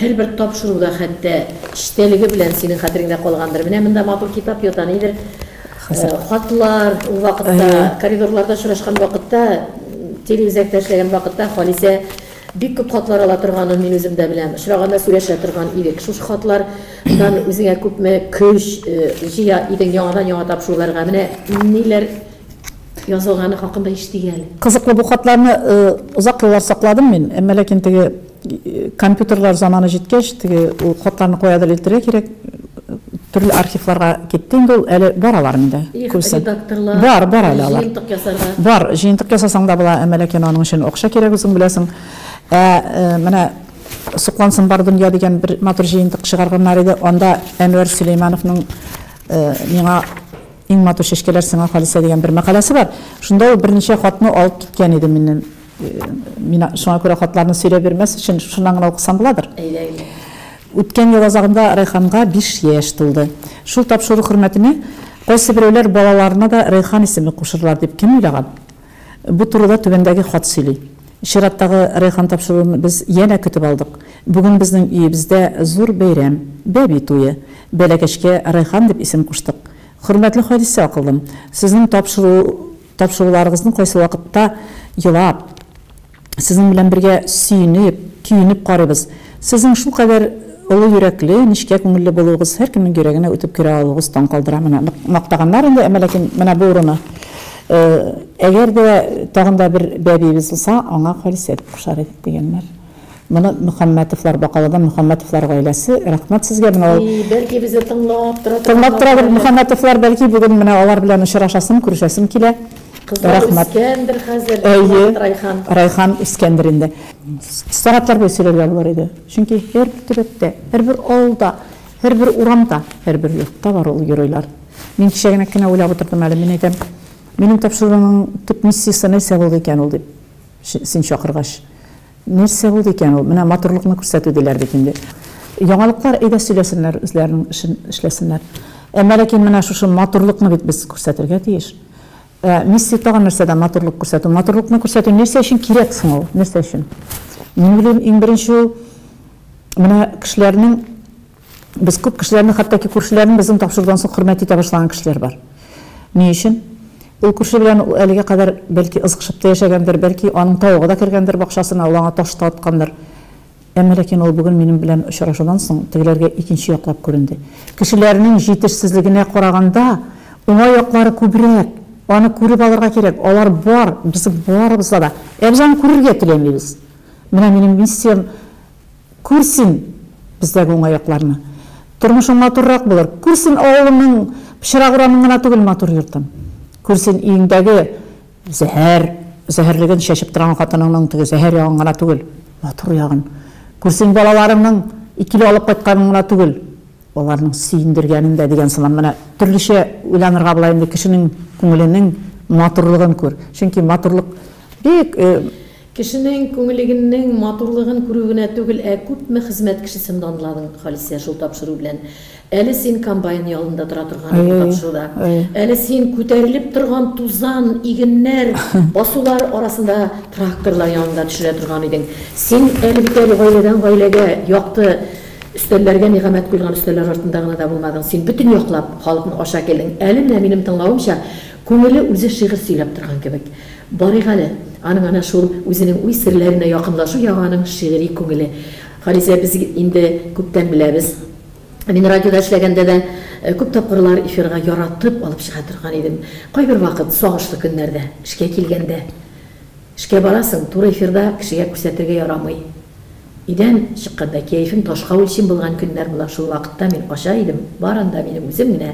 һәр бер тапшыруда хәтта эчтәлеге белән синең хәтереңдә калгандыр. Менә монда матур китап ята, нидер хатлар, ул вакытта коридорларда очрашкан вакытта, телевизиядә эшләгән вакытта Халисә бик күп хатлар ала торганын мин үзем дә беләм. Очраганда сөйләшә торган идек. Шушы хатлардан үзеңә күпме көч җыя идең яңа тапшыруларга. Менә ниләр язылганы хакында ишетгән.
Кызыклы бу хатларны узак еллар сакладым мин. Әмма ләкин теге компьютерлар заманы җиткәч, теге ул хатларны куяда илтерә кирәк. Төрле архивларга китте инде, ул әле баралар инде.
Редакторлар
бар әле алар. Бар, җыентык ясасаң да була, әмма ләкин аның өчен акча кирәк, үзең беләсең. Менә Суқлансын бар дөнья деген бер матур җыентык чыгарганнар иде. Анда Әнвәр Сөләймановның миңа иң матур шешкеләр сиңа Халисә дигән бер мәкаләсе бар. Шунда ул берничә хатны алып киткән иде миннән. Мин шуңа күрә хатларны сөйләп бирмәс өчен шуннан гына укысам буладыр. Үткән ел азагында Райханга 5 яшь тулды. Шул тапшыру хөрмәтенә кайсы берәүләр балаларына да Райхан исеме кушырлар дип кем уйлаган? Бу турыда түбәндәге хат сөйли. Шираттагы Райхан тапшыруын без янә көтеп алдык. Бүген безнең өебездә зур бәйрәм, бәби туе. Бәләкәчкә Райхан дип исем куштык. Хөрмәтле Халисә акылым, сезнең тапшыруларыгызны кайсы вакытта елап, сезнең белән бергә сөйнеп, көйнеп карыйбыз. Сезнең шул кадәр олы йөрәкле, нечкә күңелле булуыгыз һәркемнең йөрәгенә үтеп керә алуыгыз таң калдыра. Менә мактаганнар инде, ләкин менә бу урыны. Әгәр дә тагын да бер бәбиебез булса, аңа Халисә дип кушар идек дигәннәр. Моны Мөхәммәтовлар Бакалыдан Мөхәммәтовлар гаиләсе. Рәхмәт сезгә. Менә ул
бәлки безне тыңлап
тора Мөхәммәтовлар, бәлки бүген менә алар белән очрашасым, күрешәсем килә.
Рәхмәт. Искәндер хәзер Райхан.
Райхан Искәндер инде. Сәгатьләр буе сөйләргә булыр иде. Чөнки һәр бер төбәктә, һәр бер авылда, һәр бер урамда, һәр бер йортта бар ул геройлар. Мин кичә генә уйлап утырдым әле, мин әйтәм, минем тапшыруымның төп миссиясе нәрсә булды икән ул дип, син чакыргач. Нәрсә булды икән ул? Менә матурлыкны күрсәтү диләр бит инде. Яңалыклар әйдә сөйләсеннәр, үзләренең эшен эшләсеннәр. Әмма ләкин менә шушы матурлыкны бит без күрсәтергә тиеш. Миссия тагын нәрсәдә матурлык күрсәтү. Матурлыкны күрсәтү нәрсә өчен кирәк соң ул? Нәрсә өчен? Мин беләм иң беренче ул менә кешеләрнең, без күп кешеләрне, хәтта ки күршеләрнең безнең тапшырудан соң хөрмәт итә башлаган кешеләр бар. Ни өчен? Ул күрше белән әлегә кадәр бәлки ызгышып та яшәгәндер, бәлки аның тавыгы да кергәндер бакчасына, ул аңа таш та аткандыр. Әмма ләкин ул бүген минем белән очрашудан соң тегеләргә икенче яклап күренде. Кешеләрнең җитешсезлегенә караганда уңай яклары күбрәк. Аны күреп алырга кирәк. Алар бар, без барыбызда да. Без аны күрергә теләмибез. Менә минем миссиям күрсен бездәге уңай якларны. Тормышың матуррак булыр. Күрсен авылыңның пычрак урамың гына түгел матур йортын. Күрсен өеңдәге зәһәрлеген шәшеп торган хатыныңның теге зәһәр ягын гына түгел, матур ягын. Күрсен балаларыңның 2 кило алып кайтканын гына түгел, аларның сөендергәнен дә дигән сыман. Менә төрлечә уйланырга була инде, кешенең күңеленең матурлыгын күр. Чөнки матурлык бик
кешенең күңелегенең матурлыгын күрүгенә түгел, күпме хезмәт кешесен данладың Халисә шул тапшыру белән. Әле син комбайн ялында тора торган тапшыруда. Әле син күтәрелеп торган тузан, игеннәр, басулар арасында тракторлар янында төшерә торган идең. Син әле бит гаиләдән гаиләгә якты өстәлләргә ниғәмәт куйган өстәлләр артында гына да булмадың. Син бөтен яклап халыкны аша килдең. Әле менә минем тыңлавымча күңеле үзе шигырь сөйләп торган кебек. Барык әле аның ана шул үзенең уй серләренә якынлашу яганың шигъри күңеле. Халисә, без инде күптән беләбез. Мин радиода эшләгәндә дә күп тапкырлар эфирга яратып алып чыга торган идем. Кайбер вакыт сагышлы көннәрдә, эшкә килгәндә, эшкә барасың, туры эфирда кешегә күрсәтергә ярамый. Идән чыкканда кәефем ташка үлчим булган көннәр була. Шул вакытта мин аша идем, барында минем үзем генә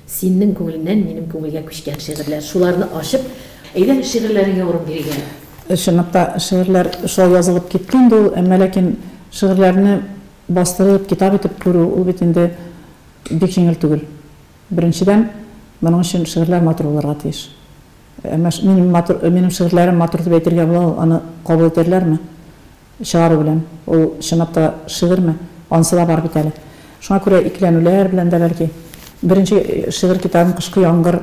синең күңеленнән минем күңелгә күчкән шигырьләр. Шуларны ачып, әйдә шигырьләргә урын бирергә.
Шунда шигырьләр шул язылып киткән ул, әмма ләкин шигырьләрне бастырып, китап итеп күрү ул бит инде бик җиңел түгел. Беренчедән, моның өчен шигырьләр матур булырга тиеш. Әмма минем шигырьләрем матур дип әйтергә була, аны кабул итәрләрме? Чыгару белән. Ул чынлап та шигырьме? Анысы да бар бит әле. Шуңа күрә икеләнүләр белән дә бәлки. Беренче шигырь китабым Кышкы яңгыр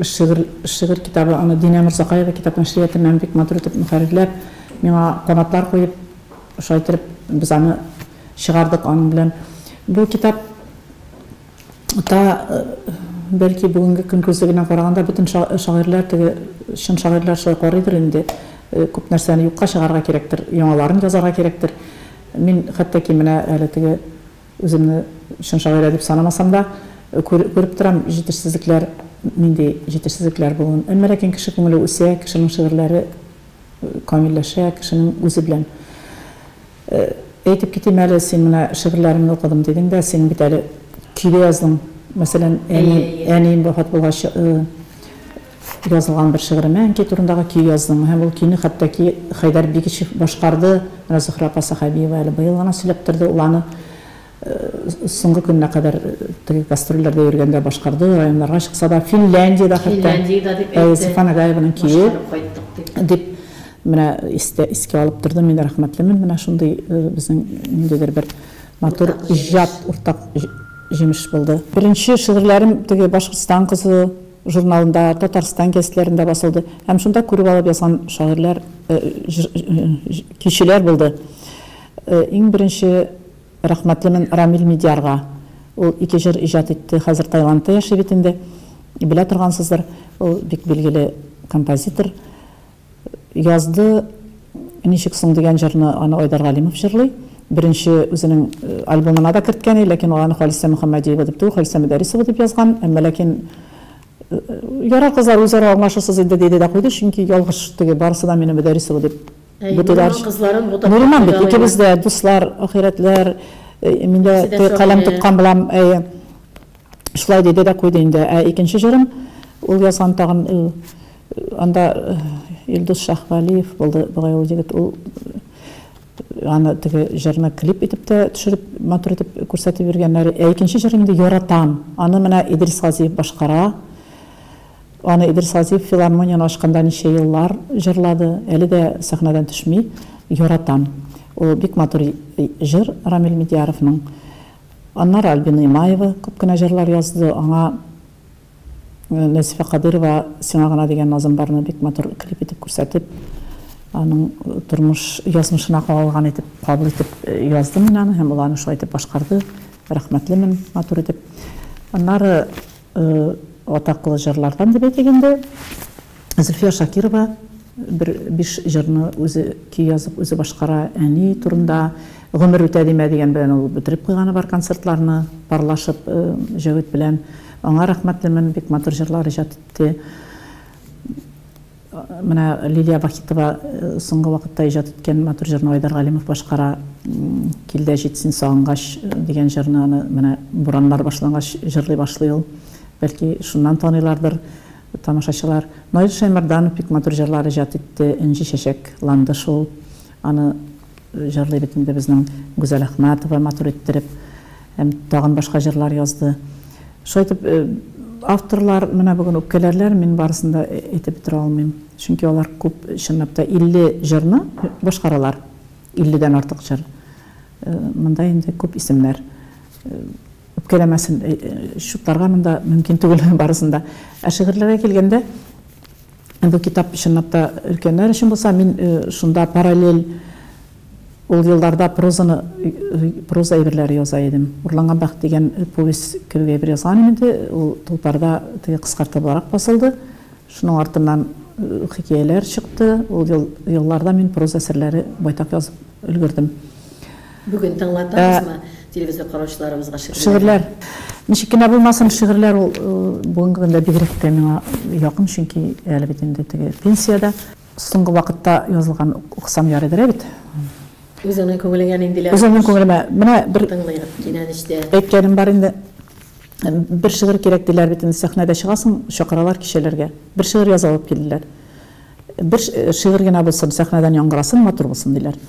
шигырь китабы, аны Динә Мирзакаева китап нәшриятыннан бик матур итеп мөхәррирләп, миңа канатлар куеп, шулай итеп без аны чыгардык аның белән. Бу китап та бәлки бүгенге көн күзлегенә караганда бөтен шагыйрьләр, теге чын шагыйрьләр шулай карыйдыр инде. Күп нәрсәне юкка чыгарга кирәктер, яңаларын язарга кирәктер. Мин хәтта ки менә әле теге үземне чын шагыйрь дип санамасам да күреп торам җитешсезлекләр, миндә җитешсезлекләр булган. Әмма ләкин кеше күңеле үсә, кешенең шигырьләре камилләшә, кешенең үзе белән. Әйтеп китим әле, син менә шигырьләремне укыдым дидең дә, син бит әле көйле яздың. Мәсәлән, әнием вафат булгач, язылган бер шигырем әнки турындагы көй яздым. Һәм ул көйне хәтта Хайдар Бигичев башкарды. Зөһрә апа Сахабиева әле быел гына сөйләп торды. Ул аны соңгы көннә кадәр гастрольләрдә йөргәндә башкарды. Районнарга чыкса да, Финляндиядә хәтта Сафан Агаеваның көе дип менә искә алып торды. Мин рәхмәтлемен. Менә шундый безнең ниндидер бер матур иҗат уртак җимеш булды. Беренче шигырьләрем теге Башкортстан кызы журналында, Татарстан гәзитләрендә басылды. Һәм шунда күреп алып язган шагыйрьләр, кишеләр булды. Иң беренче рәхмәтлемен Рамил Медиарга. Ул 2 җыр иҗат итте. Хәзер Таиландта яши бит инде. Белә торгансыздыр. Ул бик билгеле композитор. Язды Ничек соң дигән җырны аны Айдар Галимов җырлый. Беренче үзенең альбомына да керткән, ләкин ул аны Халисә Мөхәммәдиева дип, Халисә Мәдәрисова дип язган. Әмма ләкин ярар кызлар үзара аңлашасыз инде диде дә куйды, чөнки ялгыш теге барысы да мине Мәдәрисова дип. Бүтәләр кызларын бутап. Нормаль бит, икебез дә дуслар, ахирәтләр, миндә каләм тоткан булам, шулай диде дә куйды инде. Икенче җырым ул язган тагын анда Илдус Шахвалиев булды, бугай ул җегет, ул аны теге җырны клип итеп тә төшереп, матур итеп күрсәтеп биргәннәр. Икенче җырым инде Яратам. Аны менә Идрис Газиев башкара. Аны Идрис Газиев филармонияны ачканда ничә еллар җырлады, әле дә сәхнәдән төшми. Яратам. Ул бик матур җыр Рамил Медиаровның. Аннары Альбина Имаева күп кенә җырлар язды. Аңа Нәсифә Кадырова Сиңа гына дигән назымбарны бик матур клип итеп күрсәтеп, аның тормыш язмышына кагылган итеп, кабул итеп язды мин аны, һәм ул аны шулай итеп башкарды. Рәхмәтлемен, матур итеп. Аннары атаклы җырлардан дип әйтгәндә, Зөлфия Шакирова бер 5 җырны үзе көй язып, үзе башкара. Әни турында Гомер үтә димә дигән белән ул бетереп куйганы бар концертларны, парлашып Җавит белән. Аңа рәхмәтлемен, бик матур җырлар иҗат итте. Менә Лилия Бахитова соңгы вакытта иҗат иткән матур җырны Айдар Галимов башкара. Килдә җитсен сагынгач дигән җырны аны менә бураннар башлангач җырлый башлый ул. Бәлки шуннан таныйлардыр тамашачылар. Наил Шаймарданов бик матур җырлар иҗат итте. Инҗи чәчәк ланды шул. Аны җырлый бит инде безнең Гүзәл Әхмәтова матур иттереп, һәм тагын башка җырлар язды. Шайтып авторлар менә бүген үпкәләрләр, мин барысында әйтеп бетә алмыйм. Чөнки алар күп чынлап та 50 җырны башкаралар. 50дән артык җыр. Монда инде күп исемнәр. Үпкәләмәсен шутларга монда мөмкин түгел барысында. Шигырьләргә килгәндә, бу китап чынлап та өлкәннәр өчен булса, мин шунда параллель ул елларда проза әйберләре яза идем. Урланган бәхет дигән повесть кебек әйбер язган инде. Ул Тулпарда теге кыскартыларак басылды. Шуның артыннан хикәяләр чыкты. Ул елларда мин проза әсәрләре байтак язып өлгердем.
Бүген тыңлатабызмы телевизор караучыларыбызга
шигырьләр? Ничек кенә булмасын, шигырьләр ул бүгенге көндә бигрәк тә миңа якын, чөнки әле бит инде теге пенсияда соңгы вакытта язылган укысам ярыйдыр бит.
Үзеңнең күңелеңә ниндиләр?
Үземнең күңелемә менә бер
кинәнештә
әйткәнем бар инде. Бер шигырь кирәк диләр бит инде, сәхнәдә чыгасың, чакыралар кишәләргә. Бер шигырь язып алып килделәр. Бер шигырь генә булсын, сәхнәдән яңгырасын, матур булсын диләр.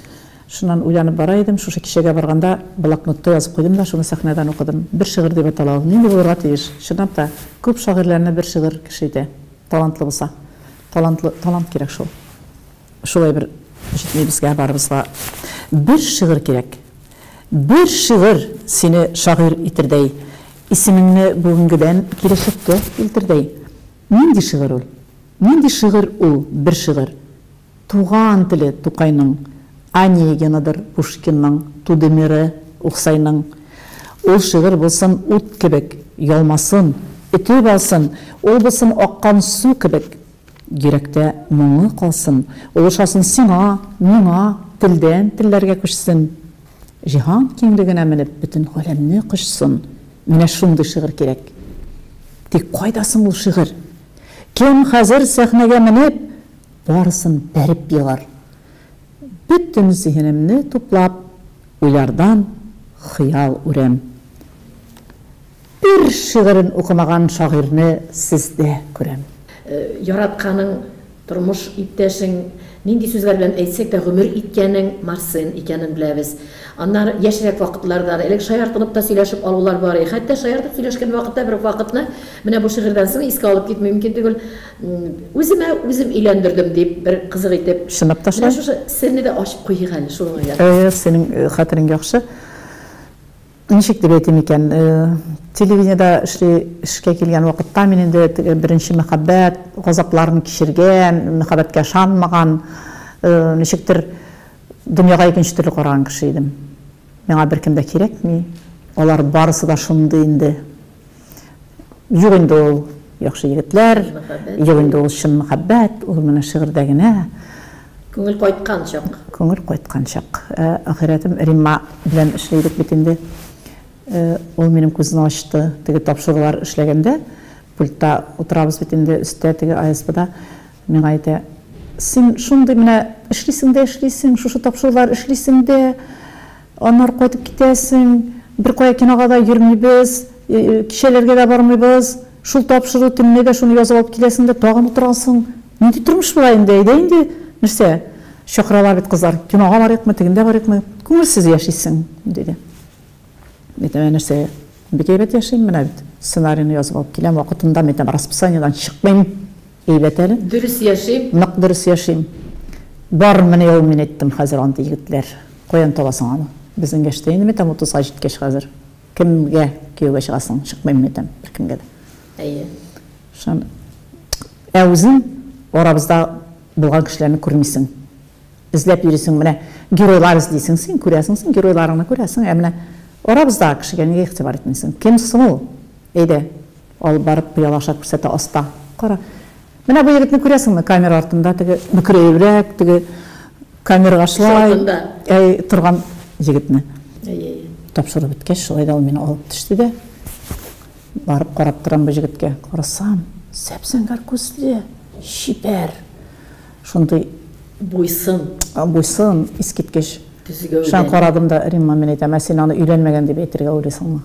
Шуннан уйланып бара идем, шушы кичәгә барганда блокнотта язып куйдым да, шуны сәхнәдән укыдым. Бер шигырь дип атала ул. Нинди булырга тиеш? Чынлап та күп шагыйрьләрне бер шигырь кеше итә. Талантлы булса, талант кирәк шул. Шулай бер җитмибезгә барыбызга bir şiir gerek. Bir şiir seni şair itirday. İsmini bugünküden kireşekке iltirday. Nindi şiir ol? Nindi şiir ol bir şiir? Туган теле Тукайның, Онегинаdır Пушкинның, Тудемирі Уксайның. Ол шиыр болсын ут кебек, ялмасын, үтеп алсын, ол болсын аққан су кебек. Керекте мұңы қалсын, олышасын сиңа, миңа, тілден тілләргә күчсен. Җиһан киңлегенә менеп, бөтен галәмне кышсын. Менә шундый шигырь кирәк. Тик кайдасың ул шигырь? Кем хәзер сәхнәгә менеп, барысын бәреп елар. Бөтен зиһенемне туплап, уйлардан хыял үрәм. Бер шигырен укымаган шагыйрьне сездә күрәм.
яратканың, тормыш иптәшең, нинди сүзләр белән әйтсәк тә гомер иткәнең Марсен икәнен беләбез. Аннары яшьрәк вакытларда элек шаяртынып та сөйләшеп алулар бар. Хәтта шаяртып сөйләшкән вакытта бер вакытны менә бу шигырьдән соң искә алып китмәй мөмкин түгел. Үзем өйләндердем дип бер кызык итеп.
Шынап та шулай.
Шушы сирне дә ачып куйыйк әле шуңа.
Синең хәтерең яхшы. Ничек дип әйтим икән? Телевидениедә эшкә килгән вакытта мин инде беренче мәхәббәт газапларын кичергән, мәхәббәткә ышанмаган, ничектер дөньяга икенче төрле караган кеше идем. Миңа беркем дә кирәкми. Алар барысы да шундый инде. Юк инде ул яхшы егетләр, юк инде ул чын мәхәббәт, ул менә шигырьдә генә.
Күңел кайткан чак.
Күңел кайткан чак. Ахиратым Римма белән эшләйдек бит инде. Ул минем күзне ачты. Теге тапшырулар эшләгәндә, пультта утырабыз бит инде өстә теге АСБда. Миңа әйтә, син шундый менә эшлисең, шушы тапшырулар эшлисең дә, аннар кайтып китәсең, бер кая кинога да йөрмибез, кичәләргә дә бармыйбыз, шул тапшыру төнне дә шуны язып алып киләсең дә, тагын утырасың. Нинди тормыш була инде, инде нәрсә? Шөһрәләр бит кызлар, кинога барыкмы, тегендә барыкмы, күңелсез яшисең, диде. Мен нәрсә, бик әйбәт яшим менә бит. Сценарийны язып алып киләм, вакытында мен расписаниедан чыкмыйм. Әйбәт әле.
Дөрес яшим.
Нык дөрес яшим. Бар менә ул мин әйттем хәзер анда егетләр. Каян табасың аны? Безнең яшьтә инде мен 30-га җиткәч хәзер. Кемгә кияүгә чыгасың? Чыкмыйм мен беркемгә дә.
Әйе.
Шун үзең арабызда булган кешеләрне күрмисең. Изләп йөрисең менә геройлар излисең, син күрәсең, геройларны күрәсең, менә арабызда кешегә нигә игътибар итмисең? Кем соң ул? Әйдә, ал барып ялаша күрсәтә аста. Кара. Менә бу егетне күрәсеңме камера артында, теге микроеврәк, теге камерага шулай торган егетне. Тапшырып биткәч, шулай да ул мине алып төште дә. Барып карап торам бу егеткә. Карасам, сәпсәңгәр күзле, шипәр. Шундый буйсын искиткеч. Шан карадым да Римма мен әйтәм, син аны өйләнмәгән дип әйтергә уйлыйсыңмы?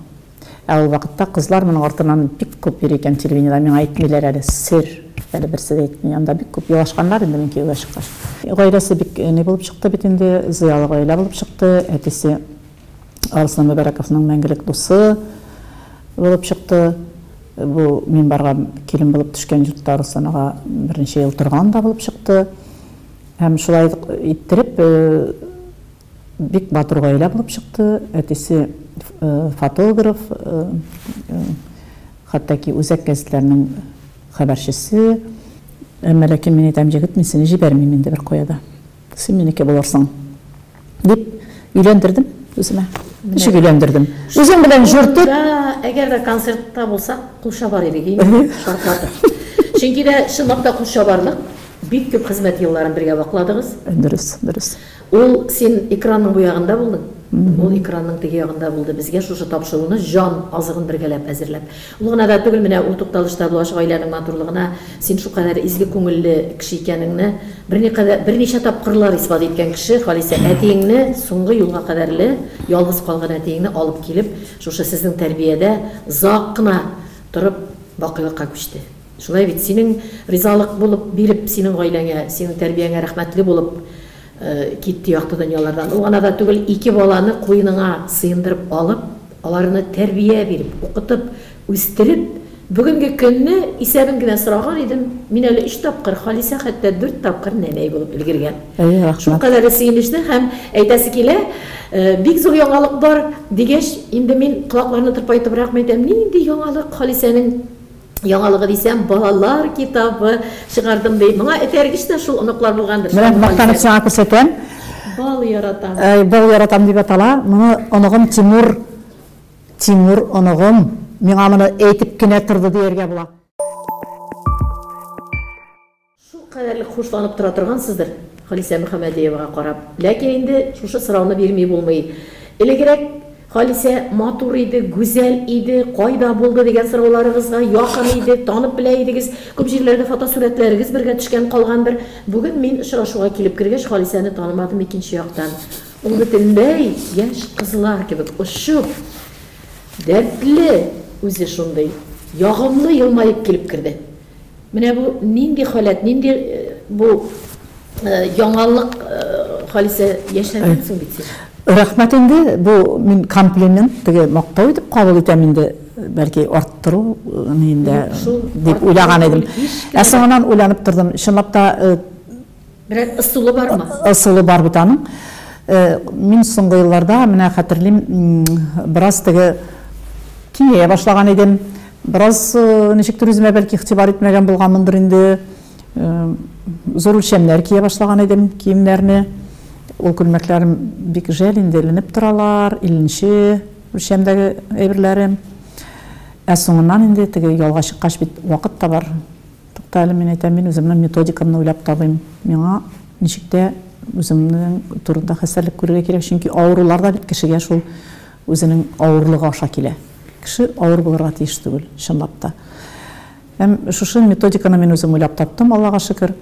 Ул вакытта кызлар менә артыннан бик күп йөри икән телевидениедә, миңа әйтмиләр әле сер. Әле берсе дә әйтми, анда бик күп ялашканнар инде мин кияүгә чыккач. Гаиләсе бик не булып чыкты бит инде, зыялы гаилә булып чыкты. Әтисе Арслан Мөбәрәковның мәңгелек дусы булып чыкты. Бу мин барган килен булып төшкән йортта Арсланга берничә ел торган да булып чыкты. Һәм шулай иттереп бик батыр гаилә булып чыкты. Әтисе фотограф, хәтта ки үзәк гәзитләрнең хәбәрчесе. Әмма ләкин мин әйтәм, җегет, мин сине җибәрмим инде бер кая да. Син минеке булырсың. Дип өйләндердем үземә. Ничек өйләндердем? Үзем белән җыртып.
Әгәр дә концертта булсак, кулша бар идек инде. Шартлатып. Чөнки дә чынлап та кулша барлык. Бик күп хезмәт елларын бергә вакладыгыз.
Дөрес.
Ул син экранның бу ягында булдың. Ул экранның теге ягында булды. Безгә шушы тапшыруны җан азыгын бергәләп әзерләп. Ул гына да түгел, менә ул тукталышта булаш гаиләнең матурлыгына син шу кадәр изге күңелле кеше икәнеңне берничә тапкырлар исбат иткән кеше Халисә әтиеңне соңгы юлга кадәрле ялгыз калган әтиеңне алып килеп, шушы сезнең тәрбиядә зак кына торып бакыйлыкка күчте. Шулай бит синең ризалык булып биреп, синең гаиләңә, синең тәрбияңә рәхмәтле булып китте якты дөньялардан. Ул гына да түгел, 2 баланы куеныңа сыендырып алып, аларны тәрбия биреп, укытып, үстереп, бүгенге көнне исәбен генә сораган идем. Мин әле 3 тапкыр, Халисә хәтта 4 тапкыр нәнәй булып өлгергән. Шул кадәр сөенечле һәм әйтәсе килә, бик зур яңалык бар дигәч, инде мин колакларны тырпайтып рәхмәт әйтәм. Нинди яңалык Халисәнең яңалыгы дисәм, балалар китабы чыгардым ди. Моңа этәргеч тә шул оныклар булгандыр.
Менә мактанып сиңа күрсәтәм.
Бал яратам.
Бал яратам дип атала. Моны оныгым Тимур оныгым. Миңа моны әйтеп кенә торды дияргә була. Шул
кадәрлек хушланып тора торгансыздыр Халисә Мөхәммәдиевага карап. Ләкин инде шушы сорауны бирми булмый. Элегрәк Халисә матур иде, гүзәл иде, кайда булды дигән сорауларыгызга якын иде, танып белә идегез. Күп җирләрдә фотосурәтләрегез бергә төшкән калгандыр. Бүген мин очрашуга килеп кергәч, Халисәне танымадым икенче яктан. Ул бөтенләй яшь кызлар кебек ошып, дәртле, үзе шундый ягымлы елмаеп килеп керде. Менә бу нинди халат, нинди бу яңалык Халисә яшәгәнсең бит син.
Рәхмәт инде, бу мин комплимент, теге мактау итеп кабул итәм инде, бәлки арттыру инде дип уйлаган идем. Ә соңыннан уйланып тордым, чынлап та
Бер ысулы бармы?
Ысулы бар бит аның. Мин соңгы елларда менә хәтерлим, бераз теге киңәя башлаган идем. Бераз ничектер үземә бәлки игътибар итмәгән булганмындыр инде. Зур үлчәмнәр кия башлаган идем, киемнәрне. Ул күлмәкләрем бик жәл инде эленеп торалар, 50-нче үлчәмдәге әйберләрем. Ә соңыннан инде теге ялга чыккач бит вакыт та бар. Туктале, мин әйтәм, мин үземнең методикамны уйлап табыйм. Миңа ничектә үземнең турында хәстәрлек күрергә кирәк, чөнки авырулар да бит кешегә шул үзенең авырлыгы аша килә. Кеше авыр булырга тиеш түгел, чынлап та. Һәм шушы методиканы мин үзем уйлап таптым, Аллага шөкер.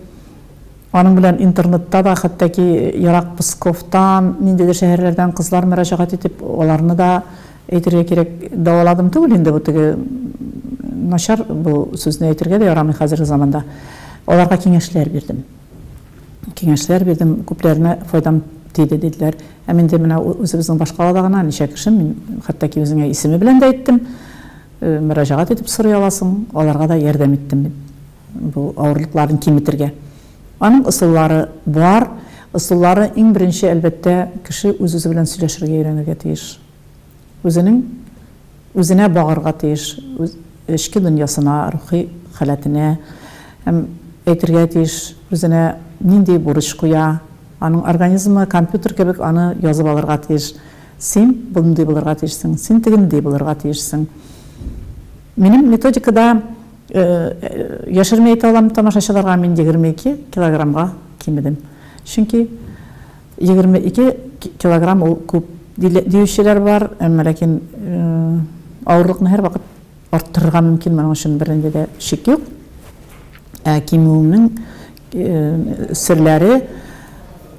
Аның белән интернетта да, хәтта ки Ярак Псковтан, ниндидер шәһәрләрдән кызлар мөрәҗәгать итеп, аларны да әйтергә кирәк, дәваладым түгел инде бу теге начар бу сүзне әйтергә дә ярамый хәзерге заманда. Аларга киңәшләр бирдем. Киңәшләр бирдем, күпләренә файдам тиде диделәр. Ә инде менә үзебезнең башкалада гына ничә кеше, мин хәтта ки үзеңә исеме белән дә әйттем, мөрәҗәгать итеп сорый аласың, аларга да ярдәм иттем мин. Бу авырлыкларын киметергә. Аның ысуллары бар. Ысуллары иң беренче әлбәттә кеше үз-үзе белән сөйләшергә өйрәнергә тиеш. Үзенә багырга тиеш, эчке дөньясына, рухи халәтенә, һәм әйтергә тиеш, үзенә нинди бурыч куя, аның организмы компьютер кебек аны язып алырга тиеш. Син булынды булырга тиешсең, син тегенди булырга тиешсең. Минем методикада яшермәй әйтә алам тамашачыларга, мин 22 килограммга кимедем. Чөнки 22 килограмм ул күп диючеләр бар, әмма ләкин авырлыкны һәр вакыт арттырырга мөмкин, моның өчен бернинди дә шик юк. Кимүнең серләре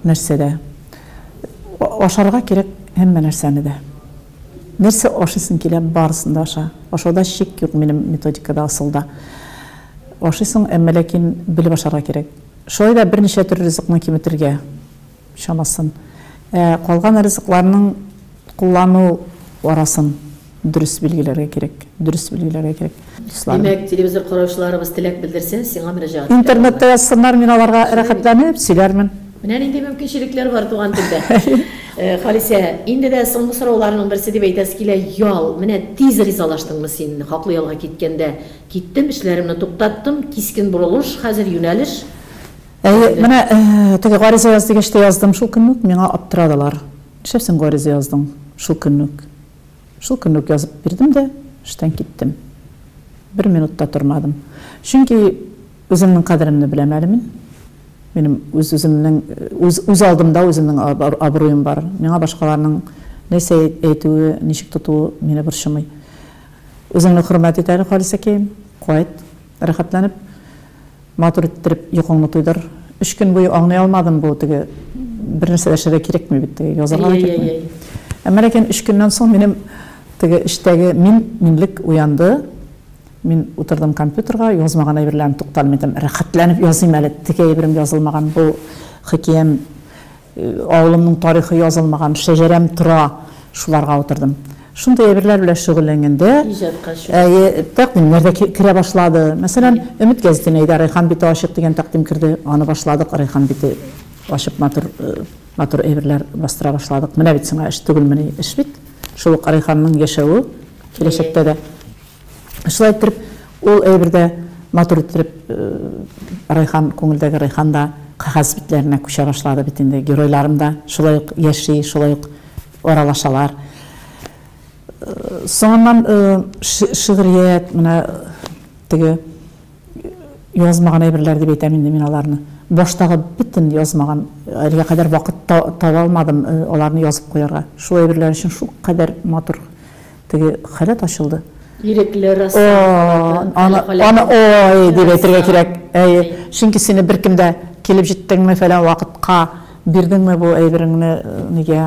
нәрсәдә? Ашарга кирәк һәммә нәрсәне дә. Нәрсә ашыйсың килә, барысын да аша. Ашауда шик юк минем методикада, асылда. Ашыйсың, әмма ләкин белеп ашарга кирәк. Шулай да берничә төр ризыкны киметергә чамасын. Калган ризыкларның куллану арасын дөрес билгеләргә кирәк.
Димәк, телевизор караучыларыбыз теләк белдерсә, сиңа мөрәҗәгать.
Интернетта язсыннар, мин аларга рәхәтләнеп сөйләрмен.
Менә нинди мөмкинчелекләр бар туган телдә. Халисә, инде дә соңгы сорауларның берсе дип әйтәс килә, ял. Менә тиз ризалаштыңмы син хаклы ялга киткәндә? Киттем, эшләремне туктаттым, кискен бурылыш, хәзер юнәлеш.
Менә теге гариза яз дигәч тә яздым, шул көнне миңа аптырадылар. Нишләп гариза яздың? Шул көнне язып бирдем дә, эштән киттем. 1 минутта тормадым. Чөнки үземнең кадеремне беләм әле мин. Минем үз алдымда үземнең абруем бар. Миңа башкаларның нәрсә әйтүе, ничек тотуы мине борчымый. Үзеңне хөрмәт ит әле, Халисәкәй, кайт, рәхәтләнеп, матур иттереп йокыңны туйдыр. 3 көн буе аңлый алмадым, бу теге бер нәрсә эшләргә кирәкме бит, теге язарга кирәкме. Әмма ләкин 3 көннән соң минем теге эштәге минлек уянды. Мин утырдым компьютерга, язмаган әйберләрне тукталмый идем, рәхәтләнеп языйм әле, теге әйберем язылмаган, бу хикәям, авылымның тарихы язылмаган, шәҗәрәм тора, шуларга утырдым. Шундай әйберләр белән шөгыльләнгәндә, тәкъдимнәр дә керә башлады. Мәсәлән, Өмет гәзитенә Райхан бите ачык дигән тәкъдим керде, аны башладык, Райхан бите ачып матур әйберләр бастыра башладык. Менә бит сиңа эш түгелмени, эш бит. Шул Райханның яшәве киләчәктә дә шулай итеп, ул әйбердә матур итеп Райхан, күңелдәге Райханда кагаз битләренә күчә башлады бит инде. Геройларым да шулай ук яши, шулай ук аралашалар. Соңыннан шигърият, менә теге язмаган әйберләр дип әйтәм инде мин аларны. Баштагы бөтен язмаган, әлегә кадәр вакыт таба алмадым аларны язып куярга. Шул әйберләр өчен шул кадәр матур теге халат ачылды. Ирекләр асылы. Аны дип әйтергә кирәк. Чөнки сине беркемдә килеп җиттеңме фәлән вакытка, бирдеңме бу әйбереңне нигә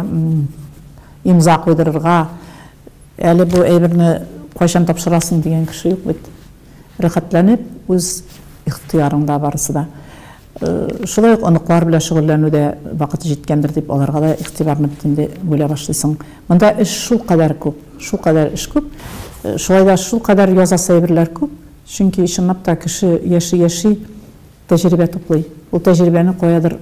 имза куйдырырга, әле бу әйберне кайчан тапшырасың дигән кеше юк бит. Рәхәтләнеп, үз ихтыярыңда барысы да. Шулай ук оныклар белән шөгыльләнүдә вакыт җиткәндер дип аларга да игътибарны битендә бүлә башлыйсың. Монда эш шул кадәр күп, шул кадәр эш күп. Шулай да шул кадәр яза сәйберләр күп. Чөнки чынлап та кеше яши тәҗрибә туплый. Ул тәҗрибәне каядыр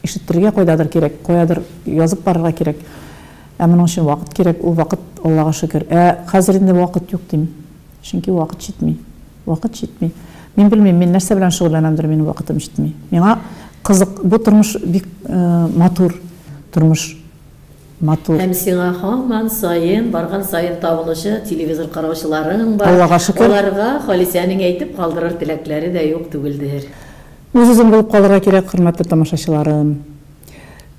ишетергә кайдадыр кирәк, каядыр язып барырга кирәк. Ә моның өчен вакыт кирәк, ул вакыт Аллага шөкер. Хәзер инде вакыт юк дим. Чөнки вакыт җитми. Вакыт җитми. Мин белмим, мин нәрсә белән шөгыльләнәмдер, минем вакытым җитми. Миңа кызык, бу тормыш бик матур тормыш. Матур.
Һәм сиңа һаман сайын, барган сайын табылышы, телевизор караучыларың бар.
Аллага шөкер.
Аларга Халисәнең әйтеп калдырыр теләкләре дә юк түгелдер.
Үз-үзем булып калырга кирәк, хөрмәтле тамашачыларым.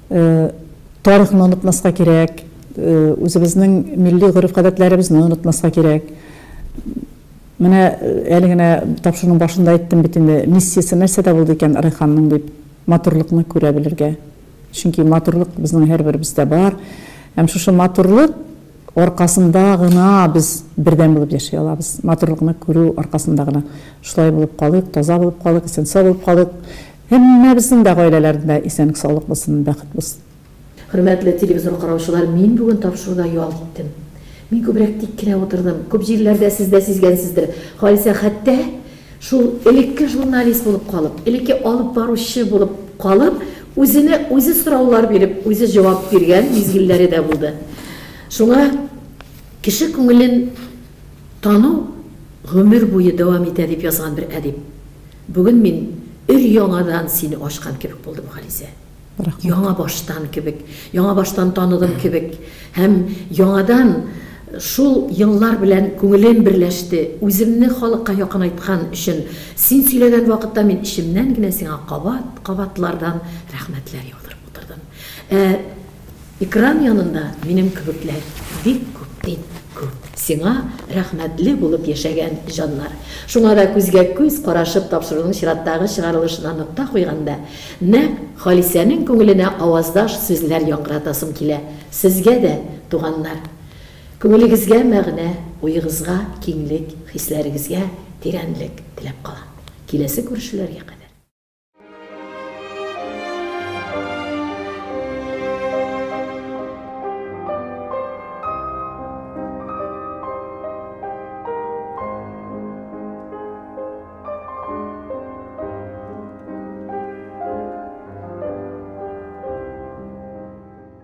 Тарихны онытмаска кирәк, үзебезнең милли гореф-гадәтләребезне онытмаска кирәк. Менә әле генә тапшыруның башында әйттем бит инде, миссиясе нәрсәдә булды икән Райханның дип, матурлыкны күрә белергә. Чөнки матурлык безнең һәрберебездә бар. Һәм шушы матурлык аркасында гына без бердәм булып яши алабыз. Матурлыкны күрү аркасында гына. Шулай булып калыйк, таза булып калыйк, исән сау булып калыйк. Һәммәбезнең дә гаиләләрендә исәнлек, саулык булсын, бәхет булсын.
Хөрмәтле телевизор караучылар, мин бүген тапшыруда ял иттем. Мин күбрәк тик кенә утырдым. Күп җирләрдә сез дә сизгәнсездер. Халисә хәтта шул элекке журналист булып калып, элекке алып баручы булып калып, үзе сораулар биреп, үзе җавап биргән мизгилләре дә булды. Шуңа кеше күңелен тану гомер буе дәвам итә дип язган бер әдип. Бүген мин өр-яңадан сине ачкан кебек булдым, Халисә. Яңа баштан кебек, яңа баштан таныдым кебек, һәм яңадан шул еллар белән күңелем берләште. Үземне халыкка якын айткан өчен син сөйләгән вакытта мин ишемнән генә сиңа кабатлардан рәхмәтләр яудырып утырдым. Экран янында минем кебекләр бик күп. Сиңа рәхмәтле булып яшәгән җаннар. Шуңа да күзгә күз карашып тапшыруның чираттагы чыгарылышына нокта куйганда, нәкъ Халисәнең күңеленә аваздаш сүзләр яңгыратасым килә. Сезгә дә, туганнар, күңелегезгә мәгънә, уегызга киңлек, хисләрегезгә тирәнлек теләп калам. Киләсе күрешүләргә